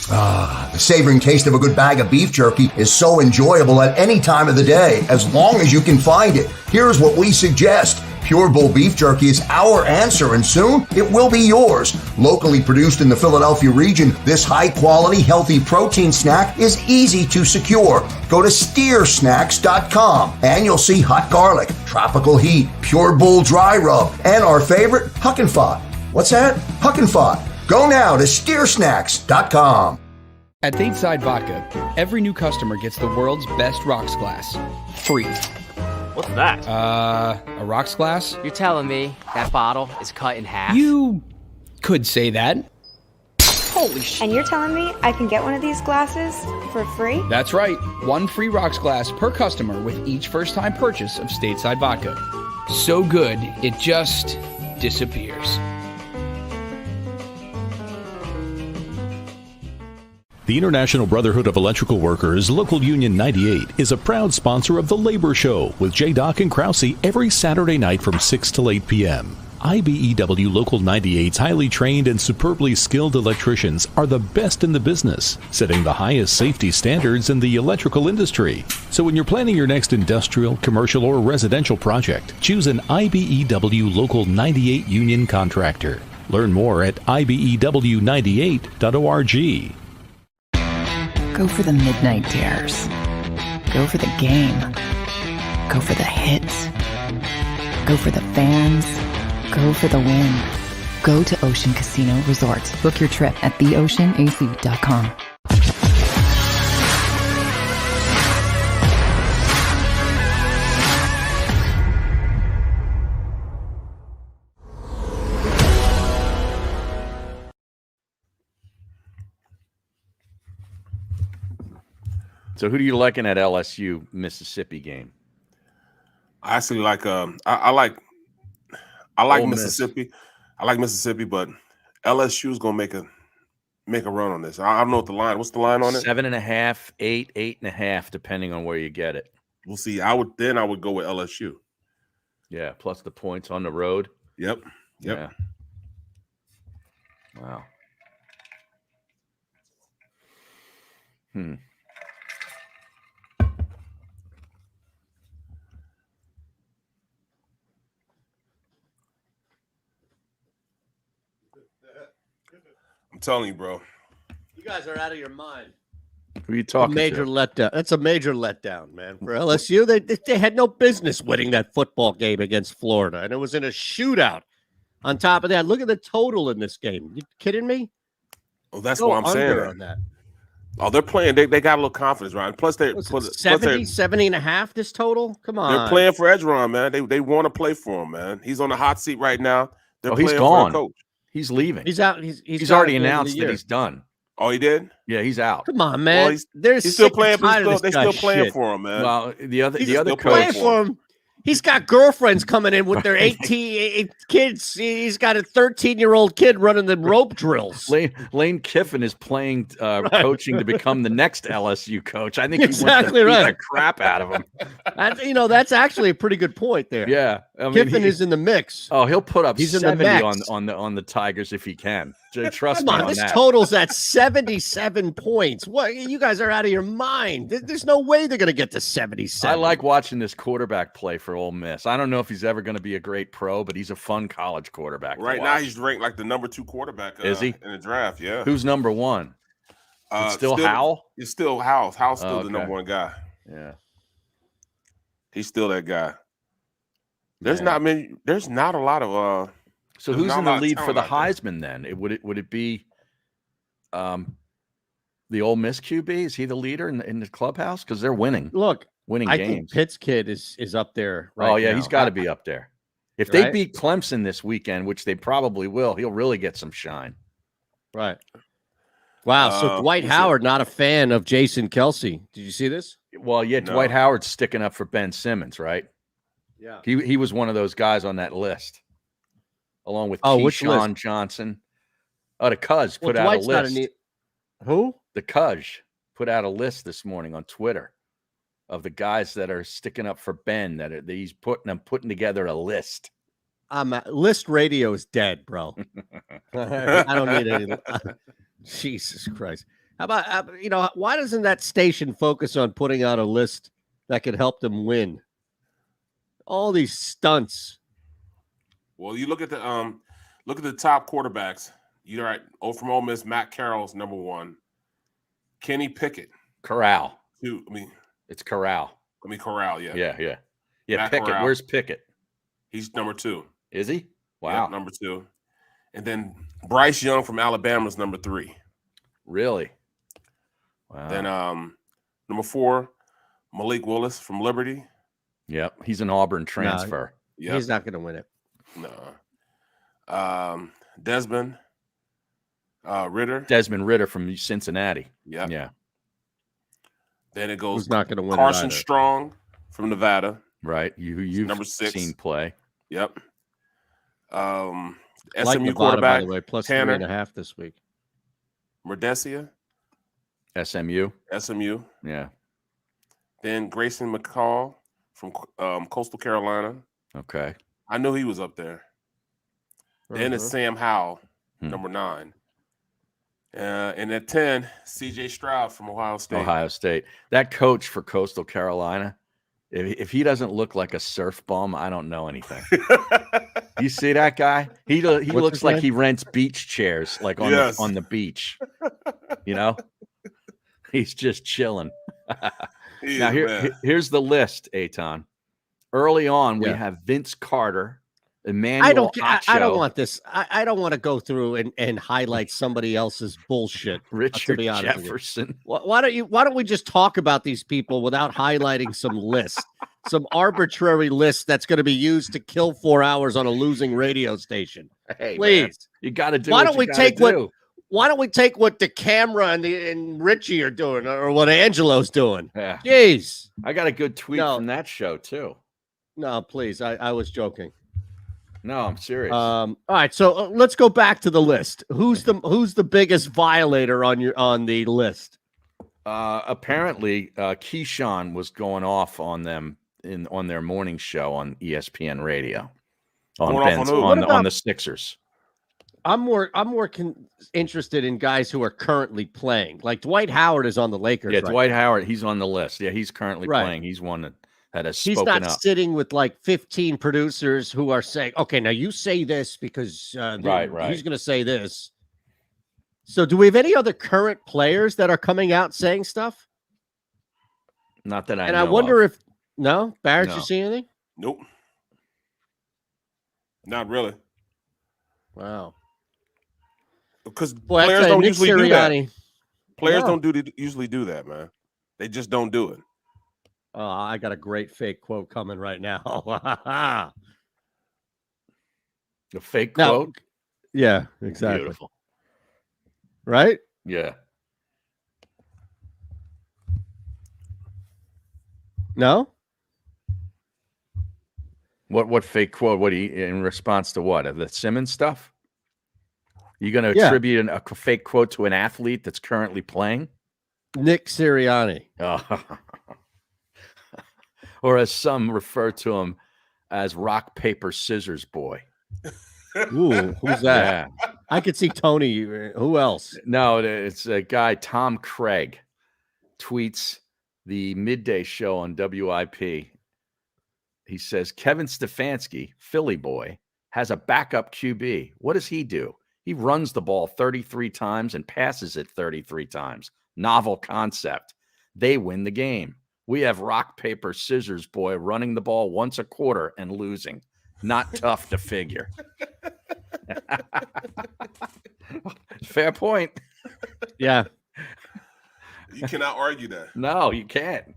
The savoring taste of a good bag of beef jerky is so enjoyable at any time of the day, as long as you can find it. Here's what we suggest. Pure Bull beef jerky is our answer, and soon it will be yours. Locally produced in the Philadelphia region, this high-quality, healthy protein snack is easy to secure. Go to steersnacks.com, and you'll see hot garlic, tropical heat, Pure Bull dry rub, and our favorite, Huck and Fod. What's that? Huck and Fod. Go now to steersnacks.com. At Stateside Vodka, every new customer gets the world's best rocks glass. Free. What's that? A rocks glass? You're telling me that bottle is cut in half? You could say that. Holy shit. And you're telling me I can get one of these glasses for free? That's right. 1 free rocks glass per customer with each first-time purchase of Stateside Vodka. So good, it just disappears. The International Brotherhood of Electrical Workers, Local Union 98, is a proud sponsor of The Labor Show with J. and Krause every Saturday night from 6 till 8 p.m. IBEW Local 98's highly trained and superbly skilled electricians are the best in the business, setting the highest safety standards in the electrical industry. So when you're planning your next industrial, commercial, or residential project, choose an IBEW Local 98 union contractor. Learn more at ibew98.org. Go for the midnight dares. Go for the game. Go for the hits. Go for the fans. Go for the win. Go to Ocean Casino Resort. Book your trip at theoceanac.com. So who do you like in that LSU Mississippi game? I actually like I like Mississippi. I like Mississippi, but LSU is gonna make a run on this. I don't know what the line. What's the line on it? 7.5, 8, 8.5, depending on where you get it. We'll see. I would go with LSU. Yeah, plus the points on the road. Yep. Yeah. Wow. I'm telling you, bro. You guys are out of your mind. Who are you talking major to? letdown. That's a major letdown, man. For LSU, they had no business winning that football game against Florida, and it was in a shootout. On top of that, look at the total in this game. You kidding me? Oh, that's what I'm saying. On that. Oh, they're playing. They got a little confidence, right? Plus, they're 70 and a half. This total. Come on. They're playing for Edgerrin, man. They want to play for him, man. He's on the hot seat right now. They're playing he's gone. for a coach. He's leaving. He's out. He's already announced that he's done. Oh, he did? Yeah, he's out. Come on, man. Well, he's still playing. They're still playing for him, man. Well, the other coach playing for him. He's got girlfriends coming in with their 18 kids. He's got a 13-year-old kid running the rope drills. Lane Kiffin is playing coaching to become the next LSU coach. I think exactly he wants to beat the crap out of him. That's actually a pretty good point there. Yeah, I mean, Kiffin is in the mix. Oh, he'll put up He's 70 in the mix. on the Tigers if he can. Jay, trust Come me on, on this that. total's at 77 points. What? You guys are out of your mind. There's no way they're going to get to 77. I like watching this quarterback play for Ole Miss. I don't know if he's ever going to be a great pro, but he's a fun college quarterback. Right now, he's ranked like the #2 quarterback. Is he in the draft? Yeah. Who's number one? It's still Howell. It's still Howell. Howell's still the #1 guy. Yeah, he's still that guy. There's not many. There's not a lot of. So who's in the lead for the Heisman then? Would it be the Ole Miss QB? Is he the leader in the clubhouse? Because they're winning. Look, winning I games. think Pitt's kid is up there. Right oh yeah, now. he's got to be up there. If they beat Clemson this weekend, which they probably will, he'll really get some shine. Right. Wow. So Dwight Howard, not a fan of Jason Kelsey. Did you see this? Well, yeah, Dwight Howard's sticking up for Ben Simmons, right? Yeah. He was one of those guys on that list, along with which Keyshawn list? Johnson. Oh, the Cuz put out Dwight's a list. Who? The Cuz put out a list this morning on Twitter of the guys that are sticking up for Ben. That he's putting together a list. List radio is dead, bro. I don't need any. Jesus Christ. How about, why doesn't that station focus on putting out a list that could help them win? All these stunts. Well, you look at the top quarterbacks. You're right. From Ole Miss, Matt Carroll's #1. Kenny Pickett. Corral. It's Corral. Corral, yeah. Yeah. Matt Pickett. Corral. Where's Pickett? He's #2. Is he? Wow. Yeah, #2. And then Bryce Young from Alabama's #3. Really? Wow. Then #4, Malik Willis from Liberty. Yep. He's an Auburn transfer. No, he's not going to win it. No. Desmond Ritter. Desmond Ritter from Cincinnati. Yeah. Yeah. Then it goes Who's not going to win Carson it either. Strong from Nevada. Right. You've #6. seen play. Yep. Like SMU Nevada, quarterback, by the way, plus Tanner 3.5 this week. Merdesia. SMU. Yeah. Then Grayson McCall from Coastal Carolina. Okay. I knew he was up there. Then it's Sam Howell, #9. And at 10, C.J. Stroud from Ohio State. That coach for Coastal Carolina, if he doesn't look like a surf bum, I don't know anything. You see that guy? He looks like he rents beach chairs, like on the beach. He's just chilling. Now here's the list, Eytan. Early on, we have Vince Carter. Emmanuel I don't want this. I don't want to go through and highlight somebody else's bullshit. Richard to be honest Jefferson. Why don't we just talk about these people without highlighting some list, some arbitrary list that's going to be used to kill 4 hours on a losing radio station? Hey, please, man, you got to do. Why don't we take what the camera and Richie are doing, or what Angelo's doing? Yeah. Jeez, I got a good tweet from that show too. No, please, I was joking. No, I'm serious. All right, so let's go back to the list. Who's the biggest violator on the list? Apparently, Keyshawn was going off on them on their morning show on ESPN Radio on the Sixers. I'm more interested in guys who are currently playing. Like Dwight Howard is on the Lakers. Yeah, right? Dwight Howard, he's on the list. Yeah, he's currently playing. He's one that has spoken up. He's not sitting with like 15 producers who are saying, okay, now you say this because right. He's going to say this. So do we have any other current players that are coming out saying stuff? Not that I know. And I wonder of. Barrett, No. you see anything? Nope. Not really. Wow. Because players don't usually do that. Players don't usually do that, man. They just don't do it. Oh, I got a great fake quote coming right now. The fake quote? Yeah, exactly. Beautiful. Right? Yeah. No? What fake quote? What in response to what? The Simmons stuff? You going to attribute a fake quote to an athlete that's currently playing? Nick Sirianni. Or as some refer to him as rock, paper, scissors boy. Ooh, who's that? Yeah. I could see Tony. Who else? No, it's a guy, Tom Craig, tweets the midday show on WIP. He says, Kevin Stefanski, Philly boy, has a backup QB. What does he do? He runs the ball 33 times and passes it 33 times. Novel concept. They win the game. We have rock, paper, scissors boy running the ball once a quarter and losing. Not tough to figure. Fair point. Yeah. You cannot argue that. No, you can't.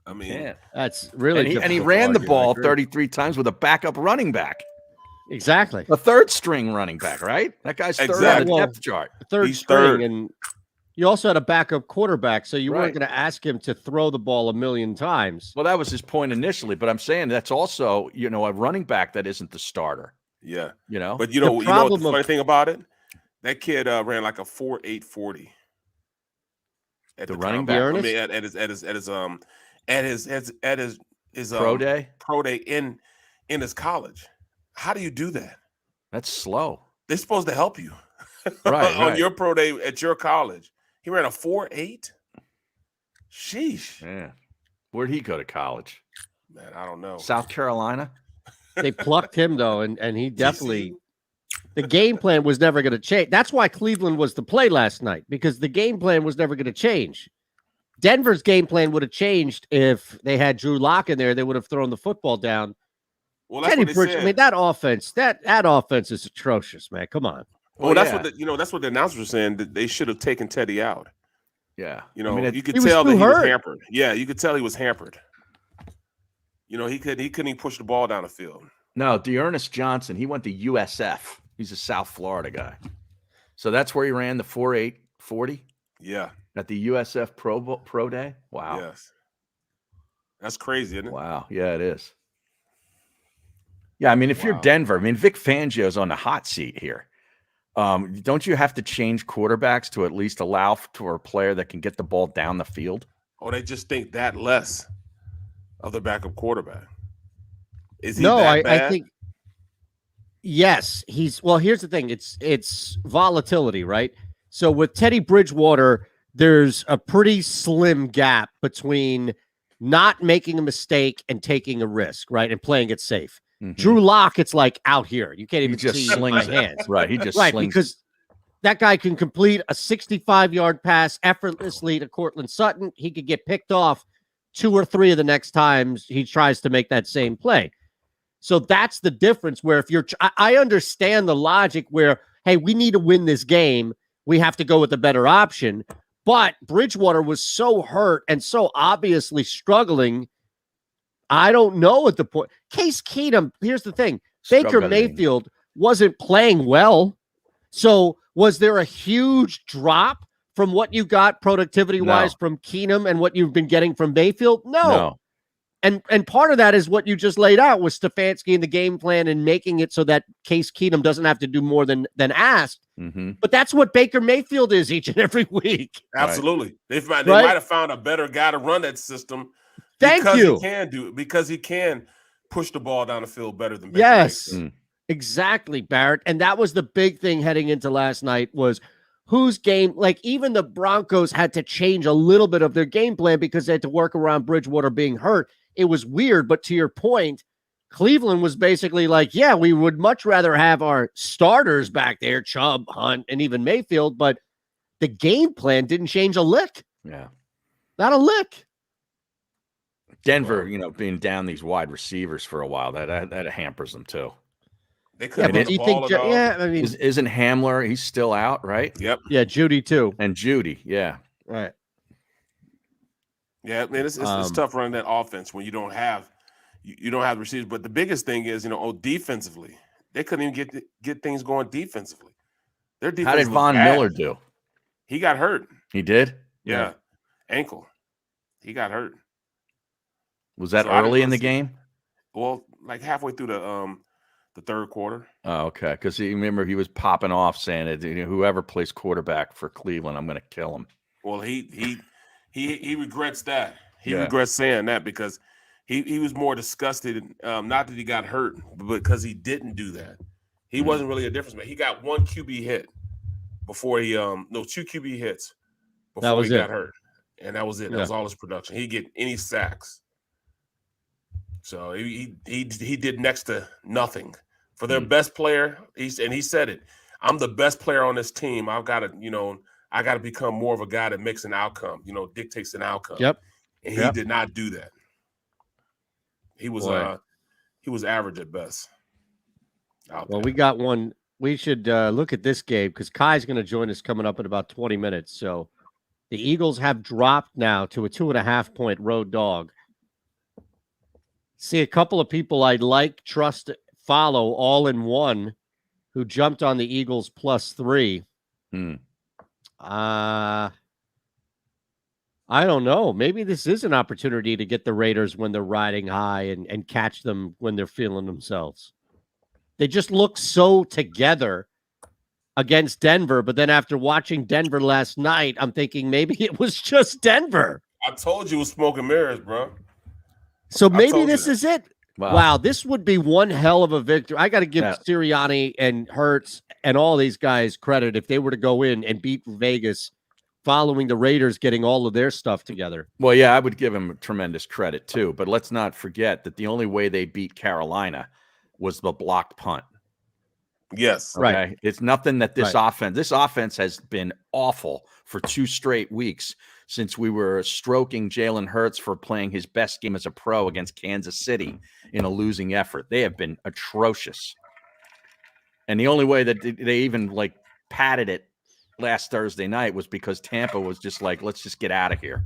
I mean, that's really and he ran the ball 33 times with a backup running back. Exactly. A third string running back, right? That guy's third on the depth chart. Third string, and you also had a backup quarterback, so you weren't going to ask him to throw the ball a million times. Well, that was his point initially, but I'm saying that's also, a running back that isn't the starter. Yeah. But you know what the funny thing about it? That kid ran like a 4.840. The running back. I mean, at his pro day in his college. How do you do that? That's slow. They're supposed to help you. Right. On your pro day at your college. He ran a 4.8. Sheesh. Yeah. Where'd he go to college? Man, I don't know. South Carolina? They plucked him, though, and he definitely – the game plan was never going to change. That's why Cleveland was the play last night, because the game plan was never going to change. Denver's game plan would have changed if they had Drew Lock in there. They would have thrown the football down. Well, that's what they said. I mean, that offense is atrocious, man. Come on. Well, that's what the announcers were saying, that they should have taken Teddy out. Yeah. You could tell that he was hampered. Yeah, you could tell he was hampered. He couldn't even push the ball down the field. No, Dearness Johnson, he went to USF. He's a South Florida guy. So that's where he ran the 4.840? Yeah. At the USF Pro Day? Wow. Yes. That's crazy, isn't it? Wow. Yeah, it is. Yeah, I mean, if you're Denver, Vic Fangio's on the hot seat here. Don't you have to change quarterbacks to at least allow for a player that can get the ball down the field? Oh, they just think that less of the backup quarterback. Is he I bad? think yes. Here's the thing. It's volatility, right? So with Teddy Bridgewater, there's a pretty slim gap between not making a mistake and taking a risk, right? And playing it safe. Mm-hmm. Drew Lock, it's like out here. You can't even see my hands. Right. He just slings. Because that guy can complete a 65-yard pass effortlessly to Cortland Sutton. He could get picked off 2 or 3 of the next times he tries to make that same play. So that's the difference where if I understand the logic where, hey, we need to win this game. We have to go with a better option. But Bridgewater was so hurt and so obviously struggling. I don't know at the point. Case Keenum, here's the thing. Baker Mayfield wasn't playing well. So was there a huge drop from what you got productivity-wise from Keenum and what you've been getting from Mayfield? No. And part of that is what you just laid out with Stefanski and the game plan and making it so that Case Keenum doesn't have to do more than asked. Mm-hmm. But that's what Baker Mayfield is each and every week. Absolutely. Right. They might have found a better guy to run that system. Because he can push the ball down the field better than Baker Mayfield. Exactly, Barrett. And that was the big thing heading into last night was whose game, like even the Broncos had to change a little bit of their game plan because they had to work around Bridgewater being hurt. It was weird, but to your point, Cleveland was basically like, yeah, we would much rather have our starters back there, Chubb, Hunt, and even Mayfield, but the game plan didn't change a lick. Yeah. Not a lick. Denver, being down these wide receivers for a while, that hampers them too. They couldn't but do you think? Isn't Hamler? He's still out, right? Yep. Yeah, Judy too. And Judy, yeah. Right. Yeah, man, it's tough running that offense when you don't have the receivers. But the biggest thing is, defensively, they couldn't even get things going defensively. Their defense. How did Von Miller do? He got hurt. He did? Yeah. Ankle. He got hurt. Was that early in the game? Well, like halfway through the third quarter. Oh, okay. Because remember he was popping off saying that whoever plays quarterback for Cleveland, I'm going to kill him. Well, he regrets that. He regrets saying that because he was more disgusted, not that he got hurt, but because he didn't do that. He wasn't really a difference maker. He got one QB hit before he two QB hits before he got hurt. And that was it. That was all his production. He didn't get any sacks. So he did next to nothing. For their best player, he said it. I'm the best player on this team. I've got to become more of a guy that makes an outcome, dictates an outcome. Yep. And he did not do that. He was average at best. Well, we got one. We should look at this game because Kai's going to join us coming up in about 20 minutes. So the Eagles have dropped now to a 2.5-point road dog. See a couple of people I like, trust, follow all in one who jumped on the Eagles +3. I don't know. Maybe this is an opportunity to get the Raiders when they're riding high and catch them when they're feeling themselves. They just look so together against Denver, but then after watching Denver last night, I'm thinking maybe it was just Denver. I told you it was smoke and mirrors, bro. So maybe this is it. Wow, this would be one hell of a victory. I got to give Sirianni and Hurts and all these guys credit if they were to go in and beat Vegas following the Raiders getting all of their stuff together. Well, yeah, I would give them tremendous credit too. But let's not forget that the only way they beat Carolina was the blocked punt. Yes. Okay? Right. It's nothing that this offense has been awful for 2 straight weeks since we were stroking Jalen Hurts for playing his best game as a pro against Kansas City in a losing effort. They have been atrocious. And the only way that they even patted it last Thursday night was because Tampa was just like, let's just get out of here.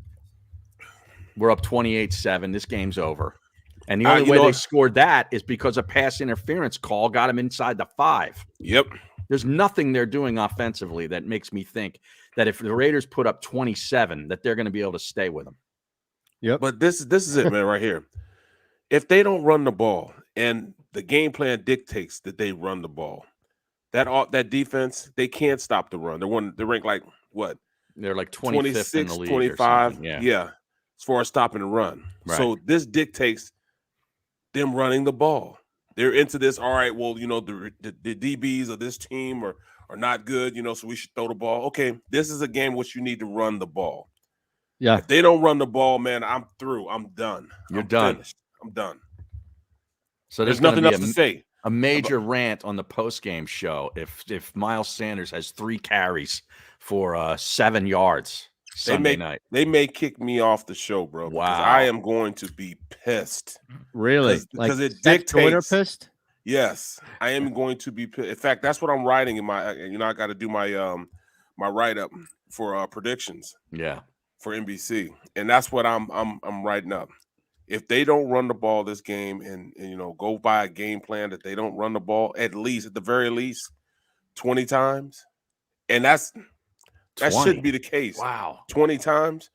We're up 28-7. This game's over. And the only way they scored that is because a pass interference call got him inside the 5. Yep. There's nothing they're doing offensively that makes me think that if the Raiders put up 27, that they're going to be able to stay with them. Yep. But this is it, man, right here. If they don't run the ball and the game plan dictates that they run the ball, that defense, they can't stop the run. They're ranked like what? They're like 25th in the league 25. Yeah. As far as stopping the run. Right. So this dictates them running the ball. They're into this. All right, well, the DBs of this team are not good, so we should throw the ball. Okay, this is a game which you need to run the ball. Yeah. If they don't run the ball, man, I'm through. I'm done. You're done. Finished. I'm done. So there's nothing else to say. A major rant on the post-game show if Miles Sanders has 3 carries for 7 yards Sunday night. They may kick me off the show, bro. Wow. Because I am going to be pissed. Really? Because it dictates. Pissed? Yes, I am going to be pissed. In fact, that's what I'm writing in my. I got to do my my write-up for predictions. Yeah. For NBC, and that's what I'm writing up. If they don't run the ball this game and go by a game plan that they don't run the ball at the very least 20 times, and that should be the case. Wow. 20 times,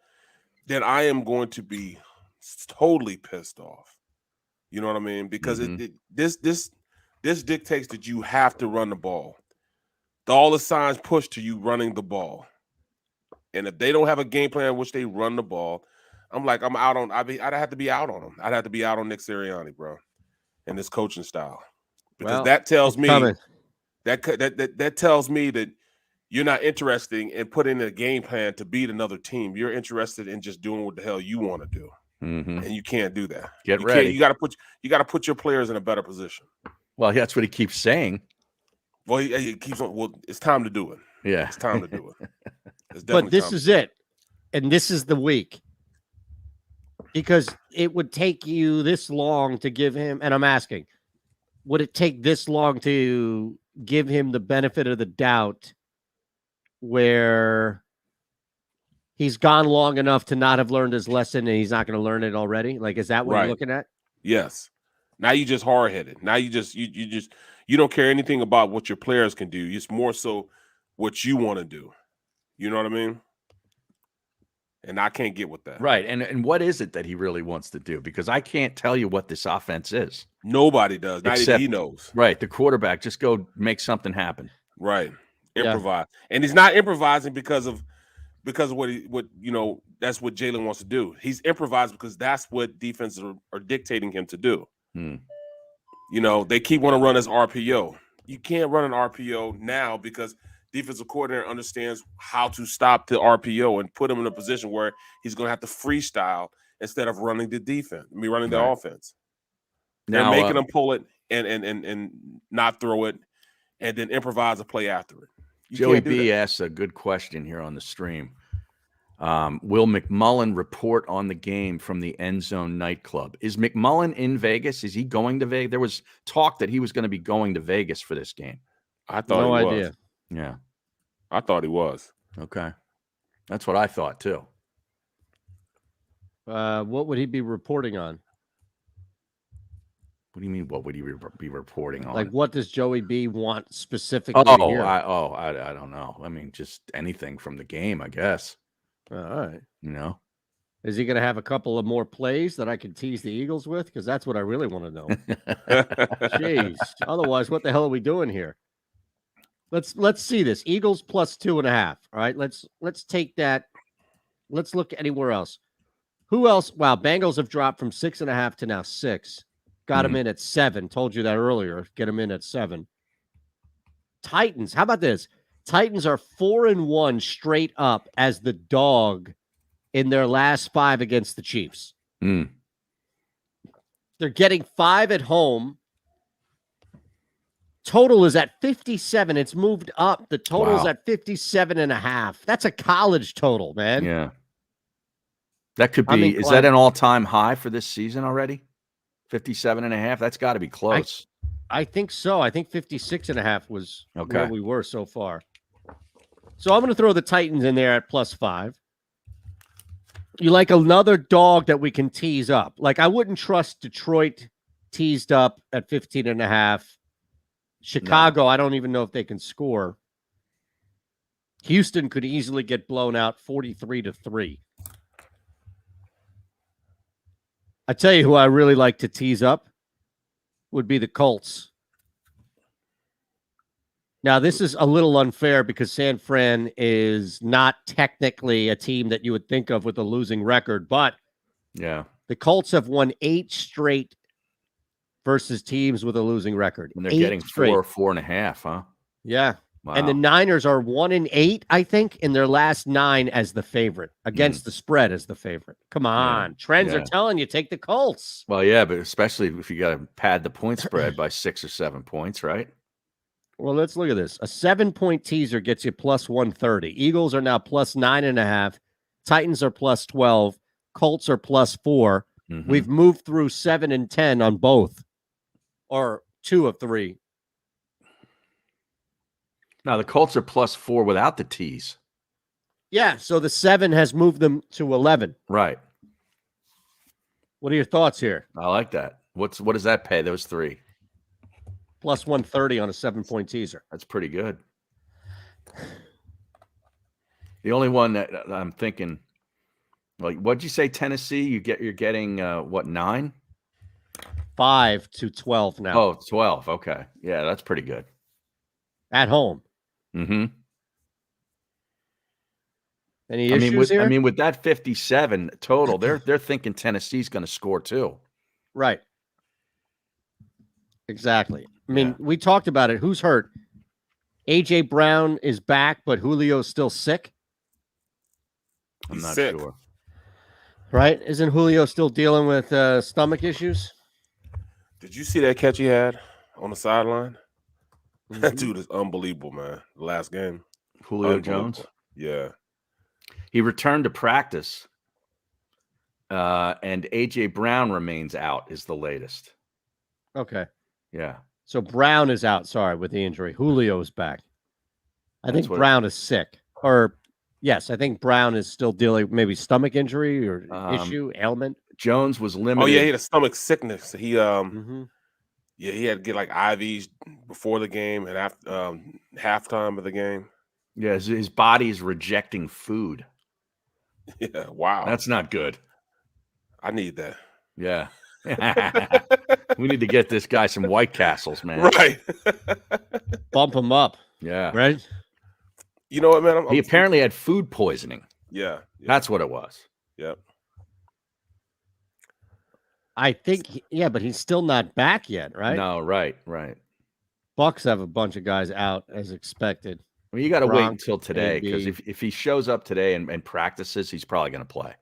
then I am going to be totally pissed off. You know what I mean? Because this dictates that you have to run the ball. All the signs push to you running the ball. And if they don't have a game plan in which they run the ball, I'm out on. I'd have to be out on them. I'd have to be out on Nick Sirianni, bro, and this coaching style, because that tells me that tells me that you're not interested in putting a game plan to beat another team. You're interested in just doing what the hell you want to do, and you can't do that. Get ready. You got to put your players in a better position. Well, that's what he keeps saying. Well, he keeps on. Well, it's time to do it. Yeah, it's time to do it. But this is it, and this is the week, because it would take you this long to give him, and I'm asking, would it take this long to give him the benefit of the doubt where he's gone long enough to not have learned his lesson and he's not going to learn it already? Like, is that what you're looking at? Yes. Now you just hard-headed. Now you don't care anything about what your players can do. It's more so what you want to do. You know what I mean? And I can't get with that. Right. And what is it that he really wants to do? Because I can't tell you what this offense is. Nobody does. Not even he knows. Right. The quarterback, just go make something happen. Right. Improvise. Yeah. And he's not improvising because of what that's what Jalen wants to do. He's improvising because that's what defenses are dictating him to do. They keep want to run his RPO. you can't run an RPO now because defensive coordinator understands how to stop the RPO and put him in a position where he's going to have to freestyle instead of running the running the offense. They're making him pull it and not throw it and then improvise a play after it. Joey B asks a good question here on the stream. Will McMullen report on the game from the End Zone nightclub? Is McMullen in Vegas? Is he going to Vegas? There was talk that he was going to be going to Vegas for this game. I thought no he idea. was. Yeah. I thought he was. Okay. That's what I thought too. What would he be reporting on? What do you mean? What would he be reporting on? Like, what does Joey B want specifically to hear? I don't know. I mean, just anything from the game, I guess. All right. You know, is he going to have a couple of more plays that I can tease the Eagles with? Because that's what I really want to know. Jeez. Otherwise, what the hell are we doing here? Let's see this. Eagles plus 2.5. All right. Let's take that. Let's look anywhere else. Who else? Wow. Bengals have dropped from 6.5 to now 6. Got him in at 7. Told you that earlier. Get him in at 7. Titans. How about this? Titans are 4-1 straight up as the dog in their last 5 against the Chiefs. They're getting 5 at home. Total is at 57. It's moved up. The total is at 57.5. That's a college total, man. Yeah. That could be. Is that an all-time high for this season already? 57.5. That's got to be close. I think so. I think 56.5 was where we were so far. So I'm going to throw the Titans in there at plus 5. You like another dog that we can tease up? Like, I wouldn't trust Detroit teased up at 15.5. Chicago, I don't even know if they can score. Houston could easily get blown out 43-3. I tell you who I really like to tease up would be the Colts. Now, this is a little unfair because San Fran is not technically a team that you would think of with a losing record, but yeah, the Colts have won 8 straight versus teams with a losing record. And they're getting 4.5, huh? Yeah. Wow. And the Niners are 1-8, I think, in their last 9 as the favorite, against the spread as the favorite. Come on. Trends are telling you, take the Colts. Well, yeah, but especially if you got to pad the point spread by 6 or 7 points, right? Well, let's look at this. A 7-point teaser gets you plus 130. Eagles are now plus 9.5. Titans are plus 12. Colts are plus 4. We've moved through 7 and 10 on both, or 2 of 3. Now, the Colts are plus 4 without the tease. Yeah, so the 7 has moved them to 11. Right. What are your thoughts here? I like that. What does that pay? Those 3. Plus 130 on a 7-point teaser. That's pretty good. The only one that I'm thinking, like, what'd you say, Tennessee? You're getting what, 9? 5 to 12 now. Oh, 12. Okay. Yeah, that's pretty good. At home. Any issues here? I mean, with that 57 total, they're thinking Tennessee's going to score too. Right. Exactly. I mean, we talked about it. Who's hurt? A.J. Brown is back, but Julio's still sick. I'm not sure. Right? Isn't Julio still dealing with stomach issues? Did you see that catch he had on the sideline? That dude is unbelievable, man. The last game. Julio Jones? Yeah. He returned to practice, and A.J. Brown remains out is the latest. Okay. Yeah. So Brown is out, with the injury. Julio's back. I think Brown is sick. Or, yes, I think Brown is still dealing with maybe stomach injury or ailment. Jones was limited. Oh, yeah, he had a stomach sickness. He he had to get like IVs before the game and after halftime of the game. Yeah, his body is rejecting food. Yeah, wow. That's not good. I need that. Yeah. We need to get this guy some White Castles, man. Right. Bump him up. Yeah. Right? You know what, man? He apparently had food poisoning. Yeah. That's what it was. Yep. I think, but he's still not back yet, right? No, right. Bucks have a bunch of guys out as expected. Well, you got to wait until today because if he shows up today and practices, he's probably going to play.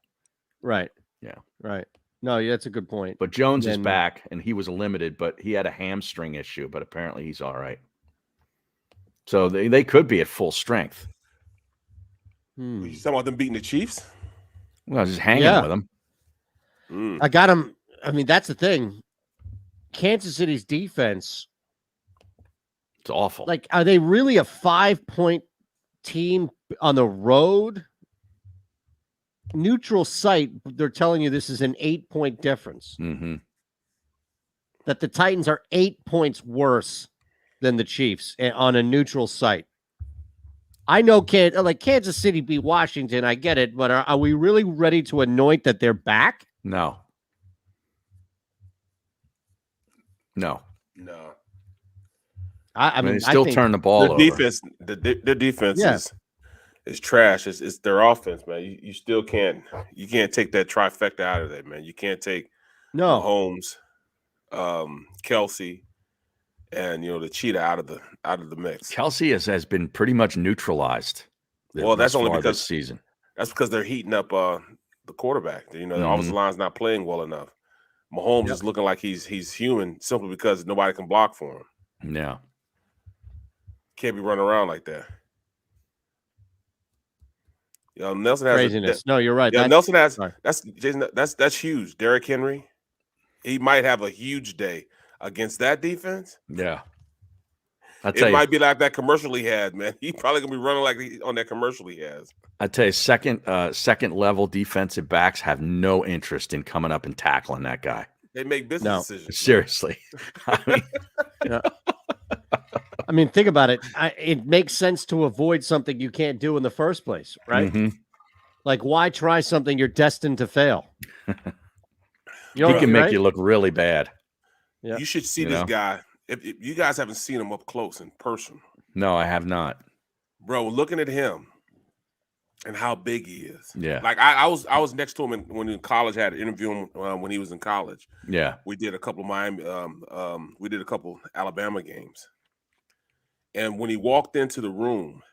Right. Yeah. Right. No, yeah, that's a good point. But Jones is back, and he was limited, but he had a hamstring issue, but apparently he's all right. So they could be at full strength. You talking about them beating the Chiefs? Well, just hanging with them. I got him. I mean, that's the thing. Kansas City's defense. It's awful. Like, are they really a 5-point team on the road? Neutral site, they're telling you this is an 8-point difference. Mm-hmm. That the Titans are 8 points worse than the Chiefs on a neutral site. I know Kansas City beat Washington. I get it, but are we really ready to anoint that they're back? No. I mean, they still turn the ball over. Defense, their defense is trash. It's their offense, man. You still can't take that trifecta out of there, man. You can't take Mahomes, Kelsey, and the cheetah out of the mix. Kelsey has been pretty much neutralized. Well, that's only because this season. That's because they're heating up the quarterback. The offensive line's not playing well enough. Mahomes is looking like he's human simply because nobody can block for him. Yeah. Can't be running around like that. Nelson has craziness. No, you're right. Nelson has that's huge. Derrick Henry, he might have a huge day against that defense. Yeah. It might be like that commercial he had, man. He probably gonna be running like on that commercial he has. I tell you, second level defensive backs have no interest in coming up and tackling that guy. They make business decisions. Seriously. I mean, think about it. It makes sense to avoid something you can't do in the first place, right? Mm-hmm. Like, why try something you're destined to fail? He can make you look really bad. Yeah. You should see this guy. If you guys haven't seen him up close in person. No, I have not. Bro, looking at him and how big he is. Yeah. Like I was next to him when in college. I had to interview him when he was in college. Yeah. We did a couple of Miami. We did a couple Alabama games. And when he walked into the room,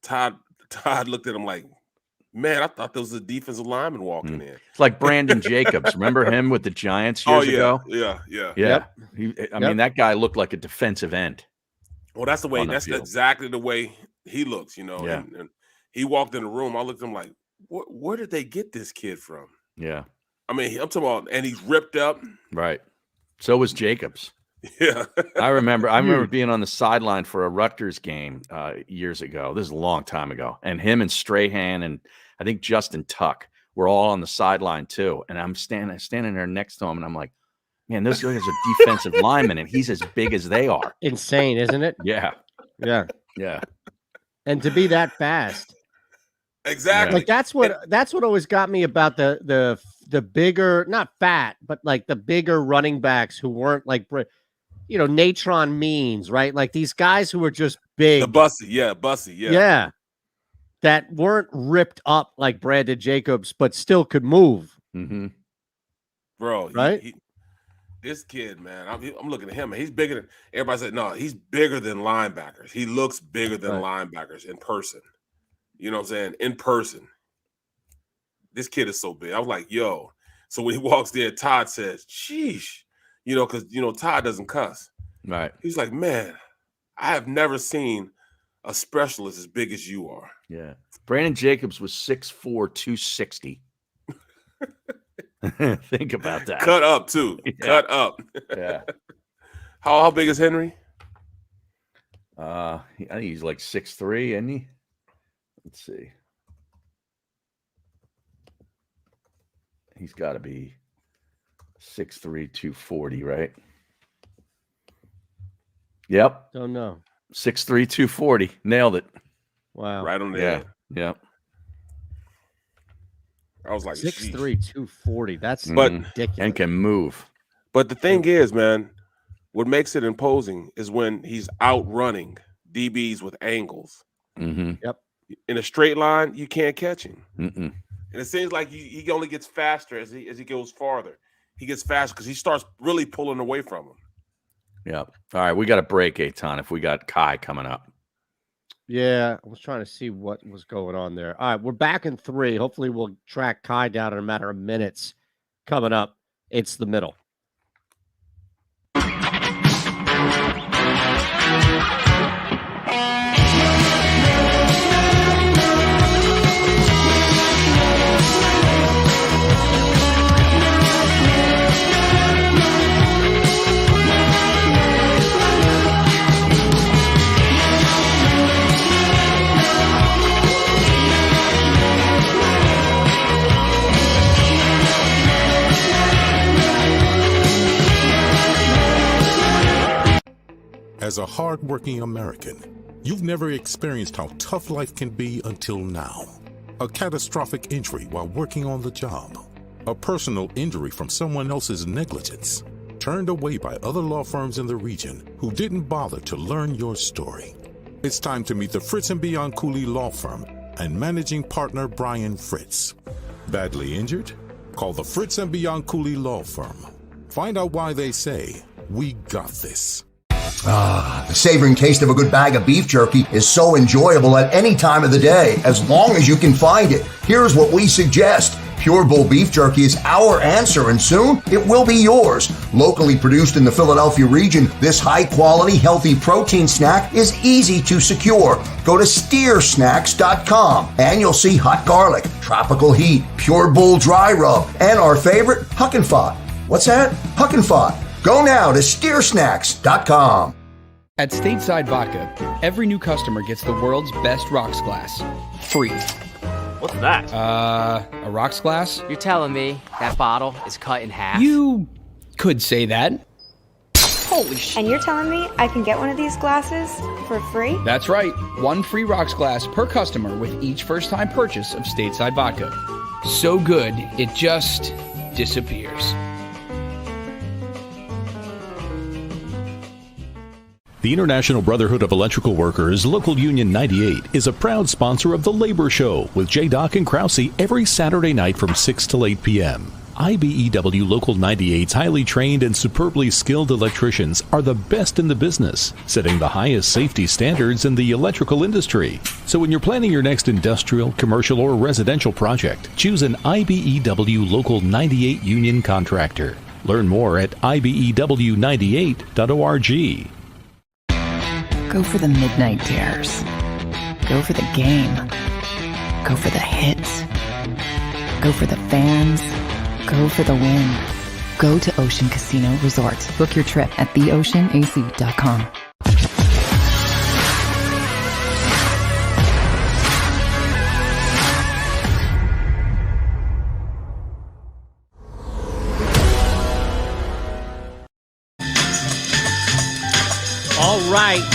Todd looked at him like, man, I thought there was a defensive lineman walking in. It's like Brandon Jacobs. Remember him with the Giants years ago? Yeah. Yep. I mean, that guy looked like a defensive end. Well, that's the way. That's exactly the way he looks. Yeah. And he walked in the room. I looked at him like, where did they get this kid from? Yeah. I mean, I'm talking about, and he's ripped up. Right. So was Jacobs. Yeah. I remember being on the sideline for a Rutgers game years ago. This is a long time ago. And him and Strahan and I think Justin Tuck were all on the sideline too. And I'm standing there next to him and I'm like, man, those guys are defensive linemen and he's as big as they are. Insane, isn't it? Yeah. Yeah. Yeah. And to be that fast. Exactly. Like that's what always got me about the bigger, not fat, but like the bigger running backs who weren't like Natron Means, right? Like these guys who were just big. The Bussy, yeah. Yeah. That weren't ripped up like Brandon Jacobs, but still could move. Mm-hmm. Bro, right? This kid, man, I'm looking at him, and he's bigger than everybody said. No, he's bigger than linebackers. He looks bigger than linebackers in person. You know what I'm saying? In person. This kid is so big. I was like, yo. So when he walks there, Todd says, sheesh. Because Todd doesn't cuss. Right. He's like, man, I have never seen a specialist as big as you are. Yeah. Brandon Jacobs was 6'4", 260. Think about that. Cut up too. Yeah. Cut up. Yeah. How big is Henry? I think he's like 6'3", isn't he? Let's see. He's got to be 6'3", 240, right? Yep. Don't know. 6'3", 240. Nailed it. Wow. Right on the head. Yeah. I was like 6'3", 240. That's ridiculous. And can move. But the thing is, man, what makes it imposing is when he's outrunning DBs with angles. Mm-hmm. Yep. In a straight line, you can't catch him. Mm-mm. And it seems like he only gets faster as he goes farther. He gets faster because he starts really pulling away from him. Yeah. All right, we got a break, Eytan, if we got Kai coming up. Yeah, I was trying to see what was going on there. All right, we're back in 3. Hopefully we'll track Kai down in a matter of minutes. Coming up, it's the middle. As a hard-working American, you've never experienced how tough life can be until now. A catastrophic injury while working on the job. A personal injury from someone else's negligence. Turned away by other law firms in the region who didn't bother to learn your story. It's time to meet the Fritz & Bianculli Law Firm and managing partner Brian Fritz. Badly injured? Call the Fritz & Bianculli Law Firm. Find out why they say, "We got this." The savoring taste of a good bag of beef jerky is so enjoyable at any time of the day, as long as you can find it. Here's what we suggest. Pure Bull beef jerky is our answer, and soon it will be yours. Locally produced in the Philadelphia region, this high-quality, healthy protein snack is easy to secure. Go to steersnacks.com, and you'll see hot garlic, tropical heat, Pure Bull dry rub, and our favorite, Huck and Fod. What's that? Huck and Fod. Go now to steersnacks.com. At Stateside Vodka, every new customer gets the world's best rocks glass. Free. What's that? A rocks glass? You're telling me that bottle is cut in half? You could say that. Holy shit. And you're telling me I can get one of these glasses for free? That's right. 1 free rocks glass per customer with each first-time purchase of Stateside Vodka. So good, it just disappears. The International Brotherhood of Electrical Workers, Local Union 98, is a proud sponsor of The Labor Show with J-Doc and Krause every Saturday night from 6 to 8 p.m. IBEW Local 98's highly trained and superbly skilled electricians are the best in the business, setting the highest safety standards in the electrical industry. So when you're planning your next industrial, commercial, or residential project, choose an IBEW Local 98 union contractor. Learn more at ibew98.org. Go for the midnight dares. Go for the game. Go for the hits. Go for the fans. Go for the win. Go to Ocean Casino Resort. Book your trip at theoceanac.com. All right.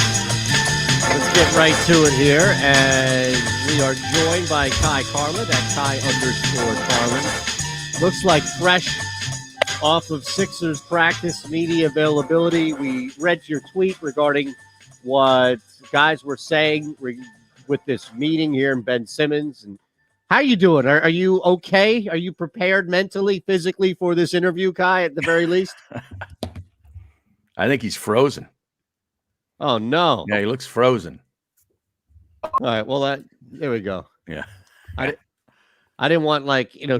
Let's get right to it here. And we are joined by Kai Carlin at Kai_Carlin. Looks like fresh off of Sixers practice media availability. We read your tweet regarding what guys were saying with this meeting here in Ben Simmons. And how you doing? Are you okay? Are you prepared mentally, physically for this interview, Kai, at the very least? I think he's frozen. Oh, no. Yeah, he looks frozen. All right. Well, there we go. Yeah. I didn't want,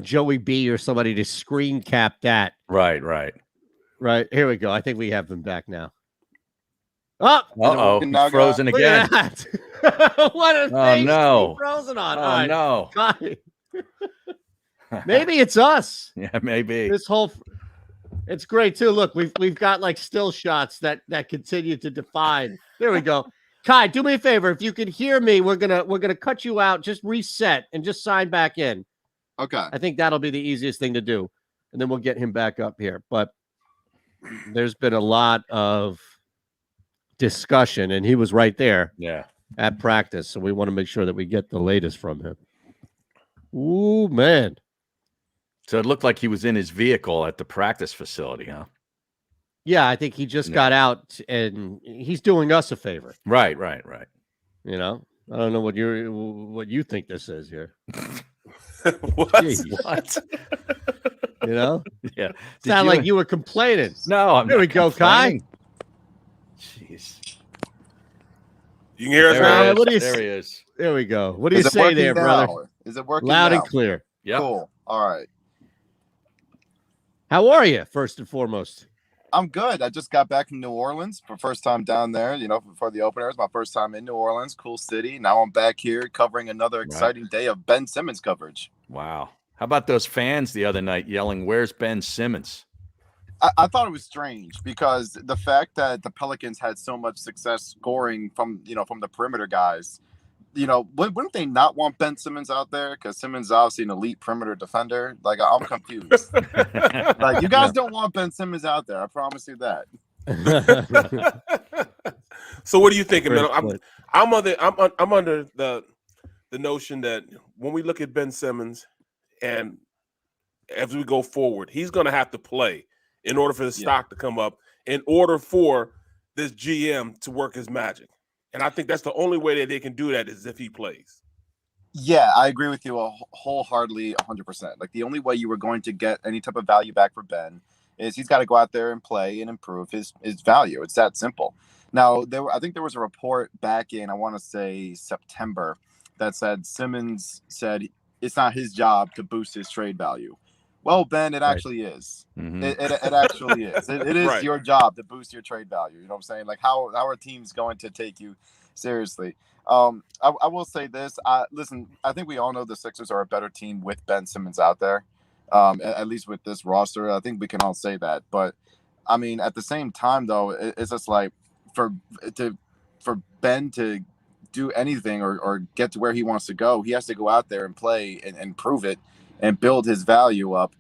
Joey B or somebody to screen cap that. Right. Right. Here we go. I think we have them back now. Oh! Uh-oh. He's frozen again. What a face no. Frozen on. Oh, right. no. Maybe it's us. Yeah, maybe. It's great too. Look, we've got like still shots that continue to define. There we go. Kai, do me a favor. If you can hear me, we're gonna cut you out. Just reset and just sign back in. Okay. I think that'll be the easiest thing to do, and then we'll get him back up here. But there's been a lot of discussion, and he was right there. Yeah. At practice, so we want to make sure that we get the latest from him. Ooh, man. So it looked like he was in his vehicle at the practice facility, huh? Yeah, I think he just got out, and he's doing us a favor. Right. You know, I don't know what you think this is here. What? Jeez. What? You know? Yeah. Sound like you were complaining. No, I'm There not we go, complaining. Kai. Jeez. You can hear us now? There he is. There we go. What do you say there, brother? Is it working loud now? And clear? Yep. Cool. All right. How are you, first and foremost? I'm good. I just got back from New Orleans for first time down there, you know, before the opener. It was my first time in New Orleans. Cool city. Now I'm back here covering another exciting day of Ben Simmons coverage. Wow. How about those fans the other night yelling, "Where's Ben Simmons?" I thought it was strange because the fact that the Pelicans had so much success scoring from the perimeter guys, wouldn't they not want Ben Simmons out there? Because Simmons is obviously an elite perimeter defender. Like, I'm confused. Like, you guys don't want Ben Simmons out there. I promise you that. So what are you thinking, man? I'm under the notion that when we look at Ben Simmons and as we go forward, he's going to have to play in order for the stock to come up, in order for this GM to work his magic. And I think that's the only way that they can do that is if he plays. Yeah, I agree with you wholeheartedly 100%. Like, the only way you were going to get any type of value back for Ben is he's got to go out there and play and improve his value. It's that simple. Now, I think there was a report back in, I want to say September, that said Simmons said it's not his job to boost his trade value. Well, Ben, it actually is. Mm-hmm. It actually is. It is your job to boost your trade value. You know what I'm saying? Like, how are teams going to take you seriously? I will say this. Listen, I think we all know the Sixers are a better team with Ben Simmons out there, at least with this roster. I think we can all say that. But, I mean, at the same time, though, it's just like for Ben to do anything or get to where he wants to go, he has to go out there and play and prove it and build his value up.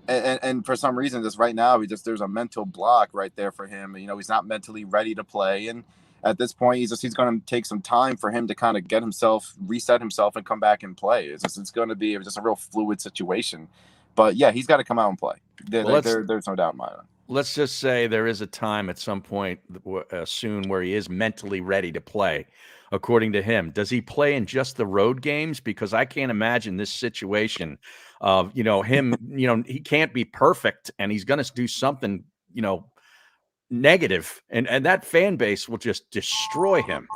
And for some reason, just right now, there's a mental block right there for him. You know, he's not mentally ready to play. And at this point, he's going to take some time for him to kind of reset himself and come back and play. It's going to be just a real fluid situation. But yeah, he's got to come out and play. There's no doubt in my mind. Let's just say there is a time at some point soon where he is mentally ready to play. According to him, does he play in just the road games? Because I can't imagine this situation of, him, he can't be perfect and he's going to do something, negative. And that fan base will just destroy him.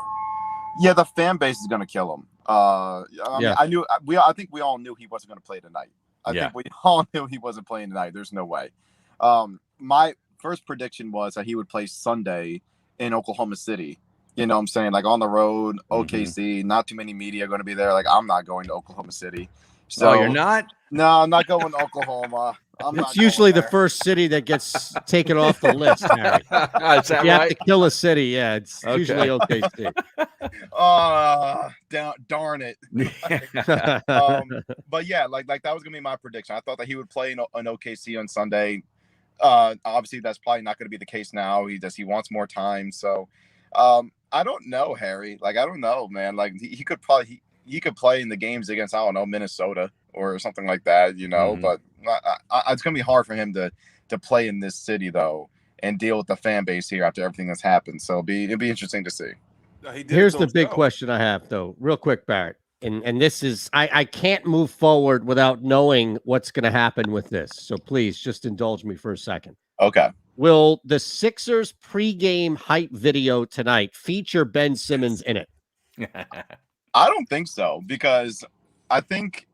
Yeah, the fan base is going to kill him. I think we all knew he wasn't going to play tonight. I think we all knew he wasn't playing tonight. There's no way. My first prediction was that he would play Sunday in Oklahoma City. You know what I'm saying? Like, on the road, OKC, not too many media going to be there. Like, I'm not going to Oklahoma City. So you're not? No, I'm not going to Oklahoma. It's usually the first city that gets taken off the list, Harry. Is that you have to kill a city. Yeah, it's usually OKC. Darn it. But yeah, like that was going to be my prediction. I thought that he would play in OKC on Sunday. Obviously, that's probably not going to be the case now. He wants more time. So, I don't know, Harry. Like, I don't know, man. Like, he could play in the games against, I don't know, Minnesota or something like that, but it's going to be hard for him to play in this city, though, and deal with the fan base here after everything that's happened. So it'll be interesting to see. Here's the big question I have, though, real quick, Barrett. And this is, I can't move forward without knowing what's going to happen with this. So please just indulge me for a second. Okay. Will the Sixers pregame hype video tonight feature Ben Simmons in it? I don't think so, because I think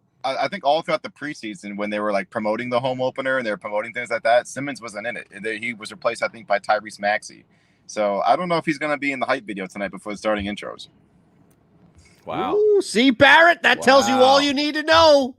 all throughout the preseason when they were like promoting the home opener and they were promoting things like that, Simmons wasn't in it. He was replaced, I think, by Tyrese Maxey. So I don't know if he's going to be in the hype video tonight before the starting intros. Wow. Ooh, see, Barrett, that tells you all you need to know.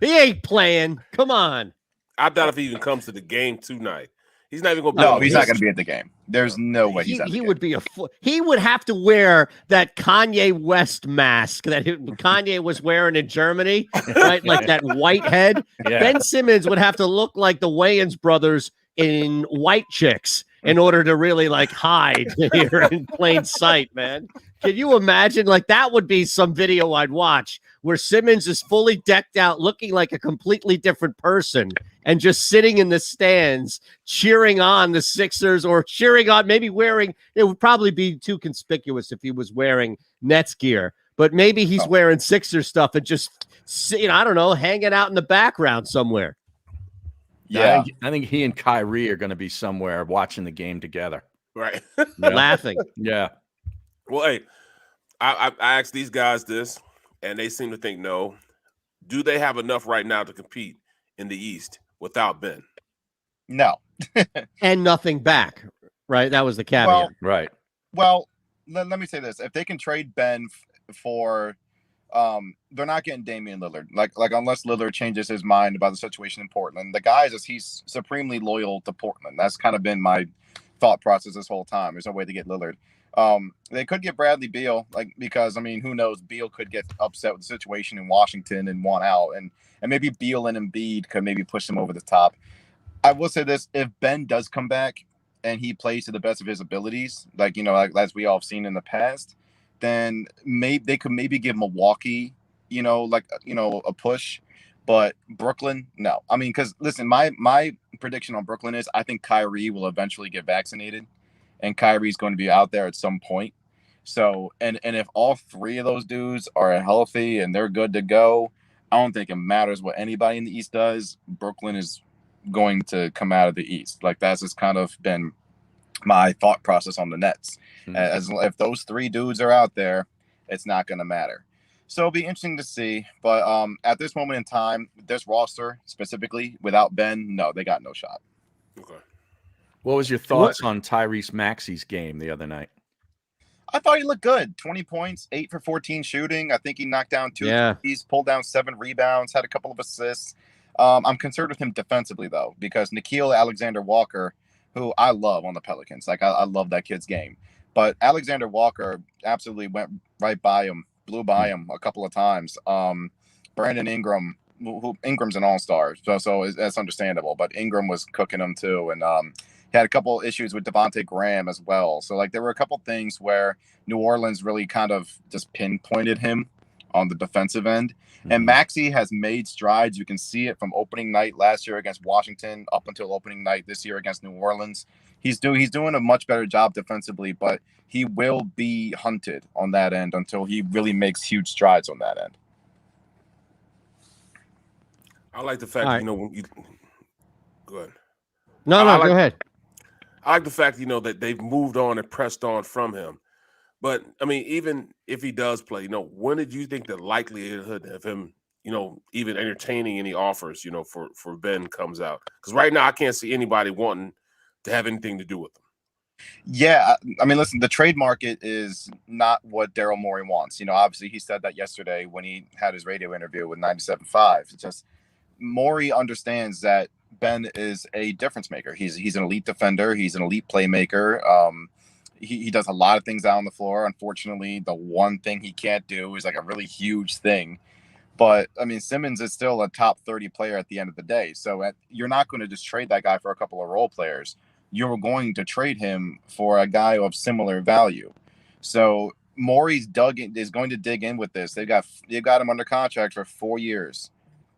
He ain't playing. Come on. I doubt if he even comes to the game tonight. He's not even going to be. No, he's not going to be at the game. There's no way he's at the game. Would be he would have to wear that Kanye West mask that Kanye was wearing in Germany, right? Like that white head. Yeah. Ben Simmons would have to look like the Wayans brothers in White Chicks in order to really like hide here in plain sight, man. Can you imagine? Like, that would be some video I'd watch where Simmons is fully decked out, looking like a completely different person, and just sitting in the stands cheering on the Sixers or cheering on, maybe wearing, it would probably be too conspicuous if he was wearing Nets gear, but maybe he's wearing Sixers stuff and just, I don't know, hanging out in the background somewhere. Yeah. I think he and Kyrie are going to be somewhere watching the game together. Right. laughing. Yeah. Well, hey, I asked these guys this, and they seem to think no. Do they have enough right now to compete in the East without Ben? No. And nothing back, right? That was the caveat. Well, right. Well, let me say this. If they can trade Ben for they're not getting Damian Lillard. Like unless Lillard changes his mind about the situation in Portland. The guy he's supremely loyal to Portland. That's kind of been my thought process this whole time. There's no way to get Lillard. They could get Bradley Beal, because I mean, who knows? Beal could get upset with the situation in Washington and want out, and maybe Beal and Embiid could maybe push them over the top. I will say this: if Ben does come back and he plays to the best of his abilities, as we all have seen in the past, then they could maybe give Milwaukee, a push. But Brooklyn, no. I mean, because listen, my prediction on Brooklyn is I think Kyrie will eventually get vaccinated, and Kyrie's going to be out there at some point. So, and if all three of those dudes are healthy and they're good to go, I don't think it matters what anybody in the East does. Brooklyn is going to come out of the East. That's just kind of been my thought process on the Nets. As if those three dudes are out there, it's not going to matter. So it'll be interesting to see. But at this moment in time, this roster specifically without Ben, no, they got no shot. Okay. What was your thoughts on Tyrese Maxey's game the other night? I thought he looked good. 20 points, 8 for 14 shooting. I think he knocked down 2 threes, pulled down 7 rebounds, had a couple of assists. I'm concerned with him defensively, though, because Nickeil Alexander-Walker, who I love on the Pelicans, I love that kid's game. But Alexander-Walker absolutely went right by him, blew by him a couple of times. Brandon Ingram, Ingram's an all-star, so that's understandable. But Ingram was cooking him, too, and he had a couple issues with Devontae Graham as well. So, there were a couple things where New Orleans really kind of just pinpointed him on the defensive end. And Maxey has made strides. You can see it from opening night last year against Washington up until opening night this year against New Orleans. He's doing a much better job defensively, but he will be hunted on that end until he really makes huge strides on that end. I like the fact that, when you go ahead. No, go ahead. I like the fact, that they've moved on and pressed on from him. But, I mean, even if he does play, when did you think the likelihood of him, even entertaining any offers, for Ben comes out? Because right now I can't see anybody wanting to have anything to do with him. Yeah, I mean, listen, the trade market is not what Daryl Morey wants. Obviously he said that yesterday when he had his radio interview with 97.5. It's just Morey understands that Ben is a difference maker. He's an elite defender. He's an elite playmaker. He does a lot of things out on the floor. Unfortunately, the one thing he can't do is a really huge thing. But, I mean, Simmons is still a top 30 player at the end of the day. So you're not going to just trade that guy for a couple of role players. You're going to trade him for a guy of similar value. So Morey's is going to dig in with this. They've got him under contract for 4 years.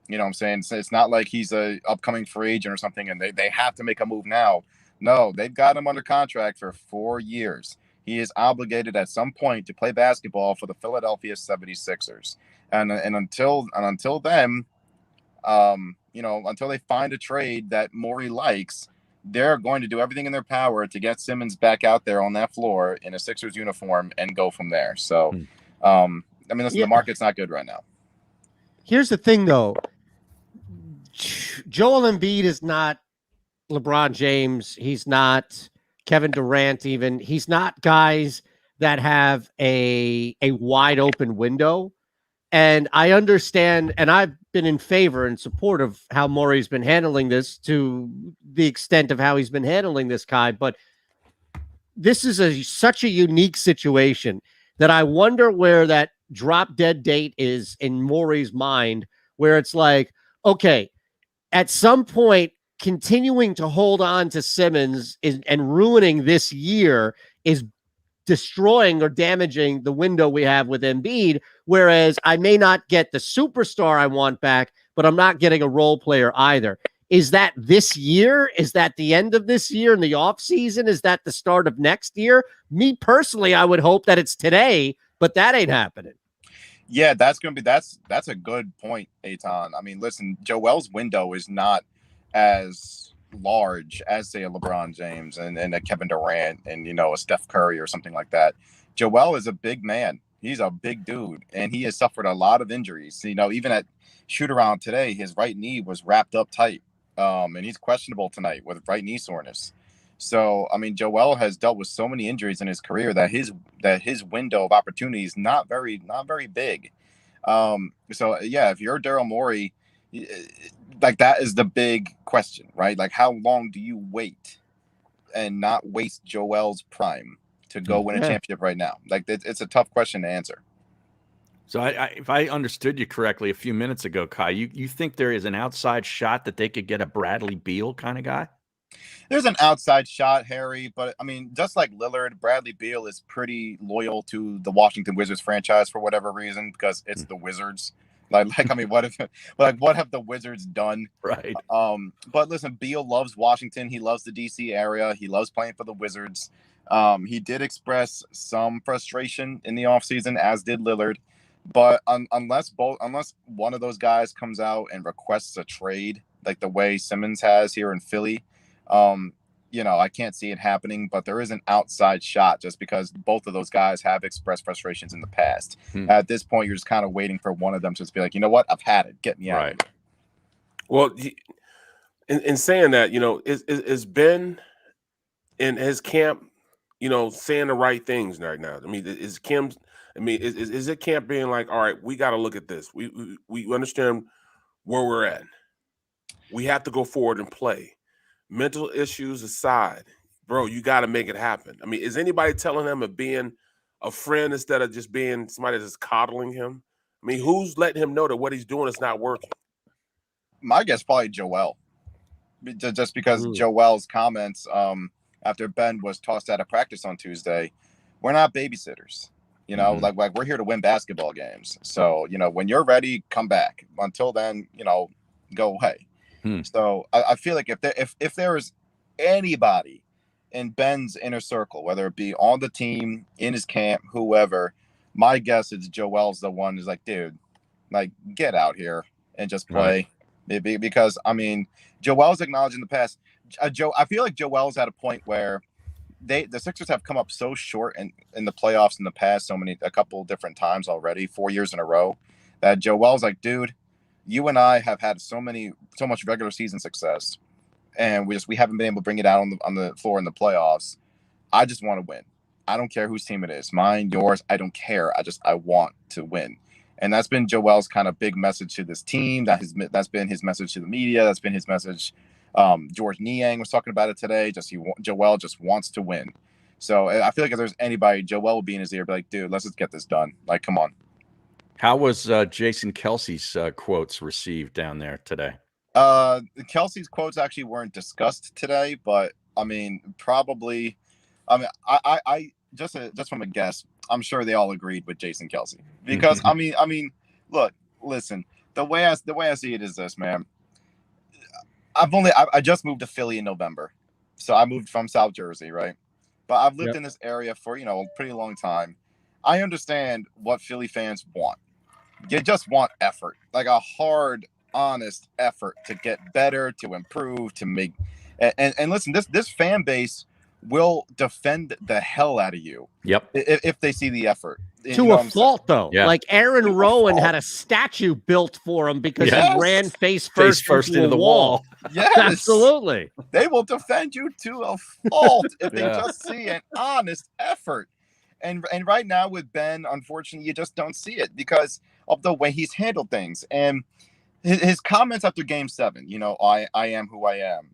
You know what I'm saying? So it's not like he's a upcoming free agent or something and they have to make a move now. No, they've got him under contract for 4 years. He is obligated at some point to play basketball for the Philadelphia 76ers. And until then, until they find a trade that Morey likes, they're going to do everything in their power to get Simmons back out there on that floor in a Sixers uniform and go from there. So, the market's not good right now. Here's the thing, though. Joel Embiid is not LeBron James. He's not Kevin Durant even. He's not guys that have a wide open window. And I understand, and I've been in favor and support of how Morey's been handling this to the extent of how he's been handling this, Kai. But this is such a unique situation that I wonder where that drop dead date is in Morey's mind, where it's like, okay, at some point, continuing to hold on to Simmons and ruining this year is destroying or damaging the window we have with Embiid, whereas I may not get the superstar I want back, but I'm not getting a role player either. Is that this year? Is that the end of this year in the offseason? Is that the start of next year? Me personally, I would hope that it's today, but that ain't happening. Yeah, that's a good point, Eytan. I mean, listen, Joel's window is not as large as say a LeBron James and a Kevin Durant and a Steph Curry or something like that. Joel is a big man. He's a big dude, and he has suffered a lot of injuries. Even at shoot around today, his right knee was wrapped up tight, and he's questionable tonight with right knee soreness. So, I mean, Joel has dealt with so many injuries in his career that his window of opportunity is not very big. So yeah, if you're Daryl Morey, like that is the big question, right? Like, how long do you wait and not waste Joel's prime to go win a championship right now? Like, it's a tough question to answer. So if I understood you correctly a few minutes ago, Kai, you think there is an outside shot that they could get a Bradley Beal kind of guy? There's an outside shot, Harry, but I mean, just like Lillard, Bradley Beal is pretty loyal to the Washington Wizards franchise for whatever reason, because it's the Wizards. Like I mean, what have the Wizards done? Right. But listen, Beal loves Washington. He loves the DC area. He loves playing for the Wizards. He did express some frustration in the offseason, as did Lillard. But unless one of those guys comes out and requests a trade, like the way Simmons has here in Philly, I can't see it happening, but there is an outside shot just because both of those guys have expressed frustrations in the past. At this point, you're just kind of waiting for one of them to just be like, you know what, I've had it. Get me out. Right. Well, in saying that, is Ben in his camp, saying the right things right now? I mean, is it camp being like, all right, we got to look at this. We understand where we're at. We have to go forward and play. Mental issues aside, bro, you got to make it happen. I mean, is anybody telling him of being a friend instead of just being somebody that's coddling him? I mean, who's letting him know that what he's doing is not working? My guess probably Joel, just because Joel's comments after Ben was tossed out of practice on Tuesday, we're not babysitters. Like we're here to win basketball games. So, when you're ready, come back. Until then, go away. So I feel like if there is anybody in Ben's inner circle, whether it be on the team, in his camp, whoever, my guess is Joel's the one who's like, dude, like, get out here and just play. Maybe because, I mean, Joel's acknowledged in the past. I feel like Joel's at a point where the Sixers have come up so short in the playoffs in the past, a couple different times already, 4 years in a row, that Joel's like, dude, you and I have had so much regular season success, and we haven't been able to bring it out on the floor in the playoffs. I just want to win. I don't care whose team it is, mine, yours. I don't care. I want to win, and that's been Joel's kind of big message to this team. That's been his message to the media. That's been his message. George Niang was talking about it today. Joel just wants to win. So I feel like if there's anybody, Joel will be in his ear, be like, dude, let's just get this done. Like, come on. How was Jason Kelsey's quotes received down there today? Kelsey's quotes actually weren't discussed today, but I mean, probably. I mean, I just from a guess, I'm sure they all agreed with Jason Kelsey because I mean, look, listen. The way I see it is this, man. I just moved to Philly in November, so I moved from South Jersey, right? But I've lived in this area for a pretty long time. I understand what Philly fans want. You just want effort, like a hard, honest effort to get better, to improve, to make. And listen, this fan base will defend the hell out of you. Yep. If they see the effort. To a fault, though. Yeah. Like Aaron Rowan had a statue built for him because he ran face first into the wall. Yes, absolutely. They will defend you to a fault if they just see an honest effort. And right now with Ben, unfortunately, you just don't see it because of the way he's handled things. And his comments after Game 7, I am who I am.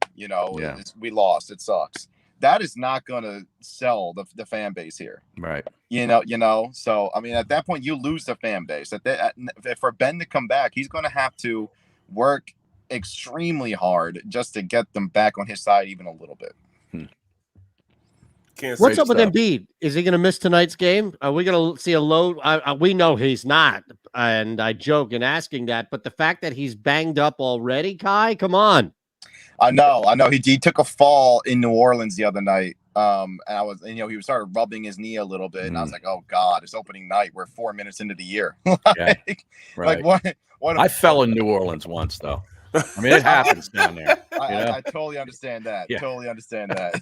We lost. It sucks. That is not going to sell the fan base here. Right. So, I mean, at that point, you lose the fan base. For Ben to come back, he's going to have to work extremely hard just to get them back on his side even a little bit. What's up with Embiid? Is he going to miss tonight's game? Are we going to see a low? We know he's not, and I joke in asking that, but the fact that he's banged up already, Kai, come on. I know. He took a fall in New Orleans the other night, and he started rubbing his knee a little bit, and I was like, oh God, it's opening night. We're 4 minutes into the year. Right. Like what? I fell in New Orleans once though. I mean, it happens down there. I totally understand that. Yeah. Totally understand that.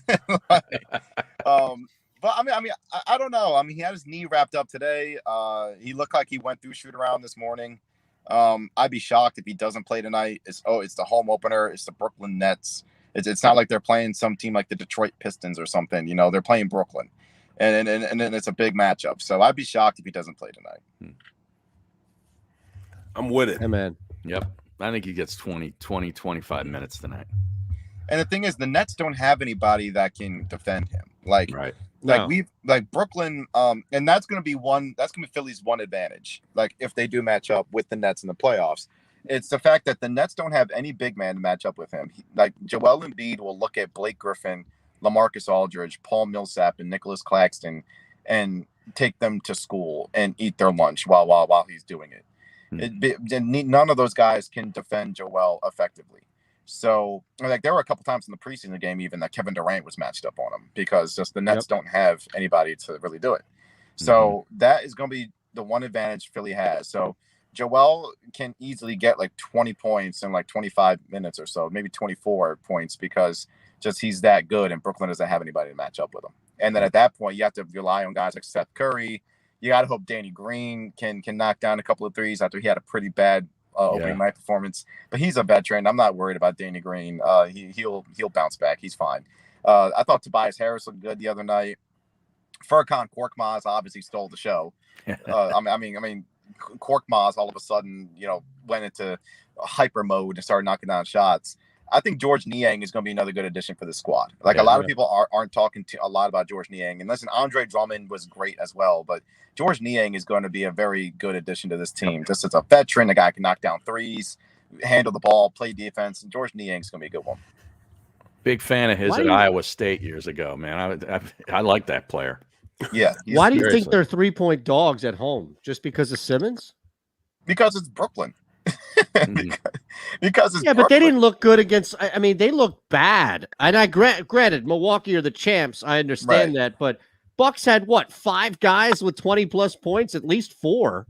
But I don't know. I mean, he had his knee wrapped up today. He looked like he went through shoot around this morning. I'd be shocked if he doesn't play tonight. It's the home opener. It's the Brooklyn Nets. It's not like they're playing some team like the Detroit Pistons or something. You know, they're playing Brooklyn, and it's a big matchup. So I'd be shocked if he doesn't play tonight. I'm with it. Hey, man. Yep. I think he gets 25 minutes tonight. And the thing is, the Nets don't have anybody that can defend him. Like Brooklyn, and that's gonna be Philly's one advantage. Like if they do match up with the Nets in the playoffs, it's the fact that the Nets don't have any big man to match up with him. Like Joel Embiid will look at Blake Griffin, LaMarcus Aldridge, Paul Millsap, and Nicholas Claxton, and take them to school and eat their lunch while he's doing it. None of those guys can defend Joel effectively. So, like, there were a couple times in the preseason game even that Kevin Durant was matched up on him because just the Nets don't have anybody to really do it. So that is going to be the one advantage Philly has. So Joel can easily get like 20 points in like 25 minutes or so, maybe 24 points because just he's that good and Brooklyn doesn't have anybody to match up with him. And then at that point, you have to rely on guys like Seth Curry. You got to hope Danny Green can knock down a couple of threes after he had a pretty bad opening night performance, but he's a veteran. I'm not worried about Danny Green. He'll bounce back. He's fine. I thought Tobias Harris looked good the other night. Furkan Korkmaz obviously stole the show. I mean, Korkmaz all of a sudden, went into hyper mode and started knocking down shots. I think George Niang is going to be another good addition for the squad. Like a lot of people aren't talking a lot about George Niang. And listen, Andre Drummond was great as well, but George Niang is going to be a very good addition to this team. Just as a veteran, a guy can knock down threes, handle the ball, play defense. And George Niang is going to be a good one. Big fan of his at Iowa State years ago, man. I like that player. Yeah. Why do you think they're 3-point dogs at home? Just because of Simmons? Because it's Brooklyn. Because it's but they didn't look good against. I mean, they looked bad. And I granted, Milwaukee are the champs. I understand that, but Bucks had 5 guys with 20+ points, at least 4.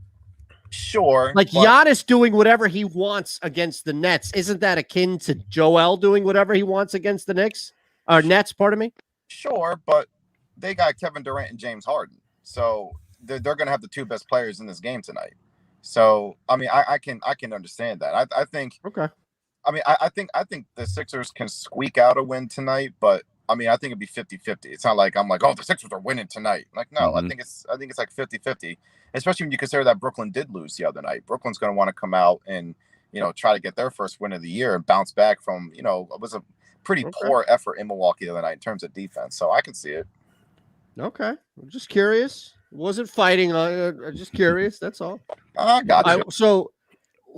Sure, like Giannis doing whatever he wants against the Nets. Isn't that akin to Joel doing whatever he wants against the Knicks or Nets? Pardon me. Sure, but they got Kevin Durant and James Harden, so they're going to have the 2 best players in this game tonight. So, I mean, I can understand that. I think. Okay. I mean, I think the Sixers can squeak out a win tonight, but I mean, I think it'd be 50-50. It's not like I'm like, oh, the Sixers are winning tonight. Like, no, I think it's like 50-50, especially when you consider that Brooklyn did lose the other night. Brooklyn's going to want to come out and, try to get their first win of the year and bounce back from, it was a pretty poor effort in Milwaukee the other night in terms of defense. So I can see it. Okay. I'm just curious. Wasn't fighting. Just curious. That's all. I got you. So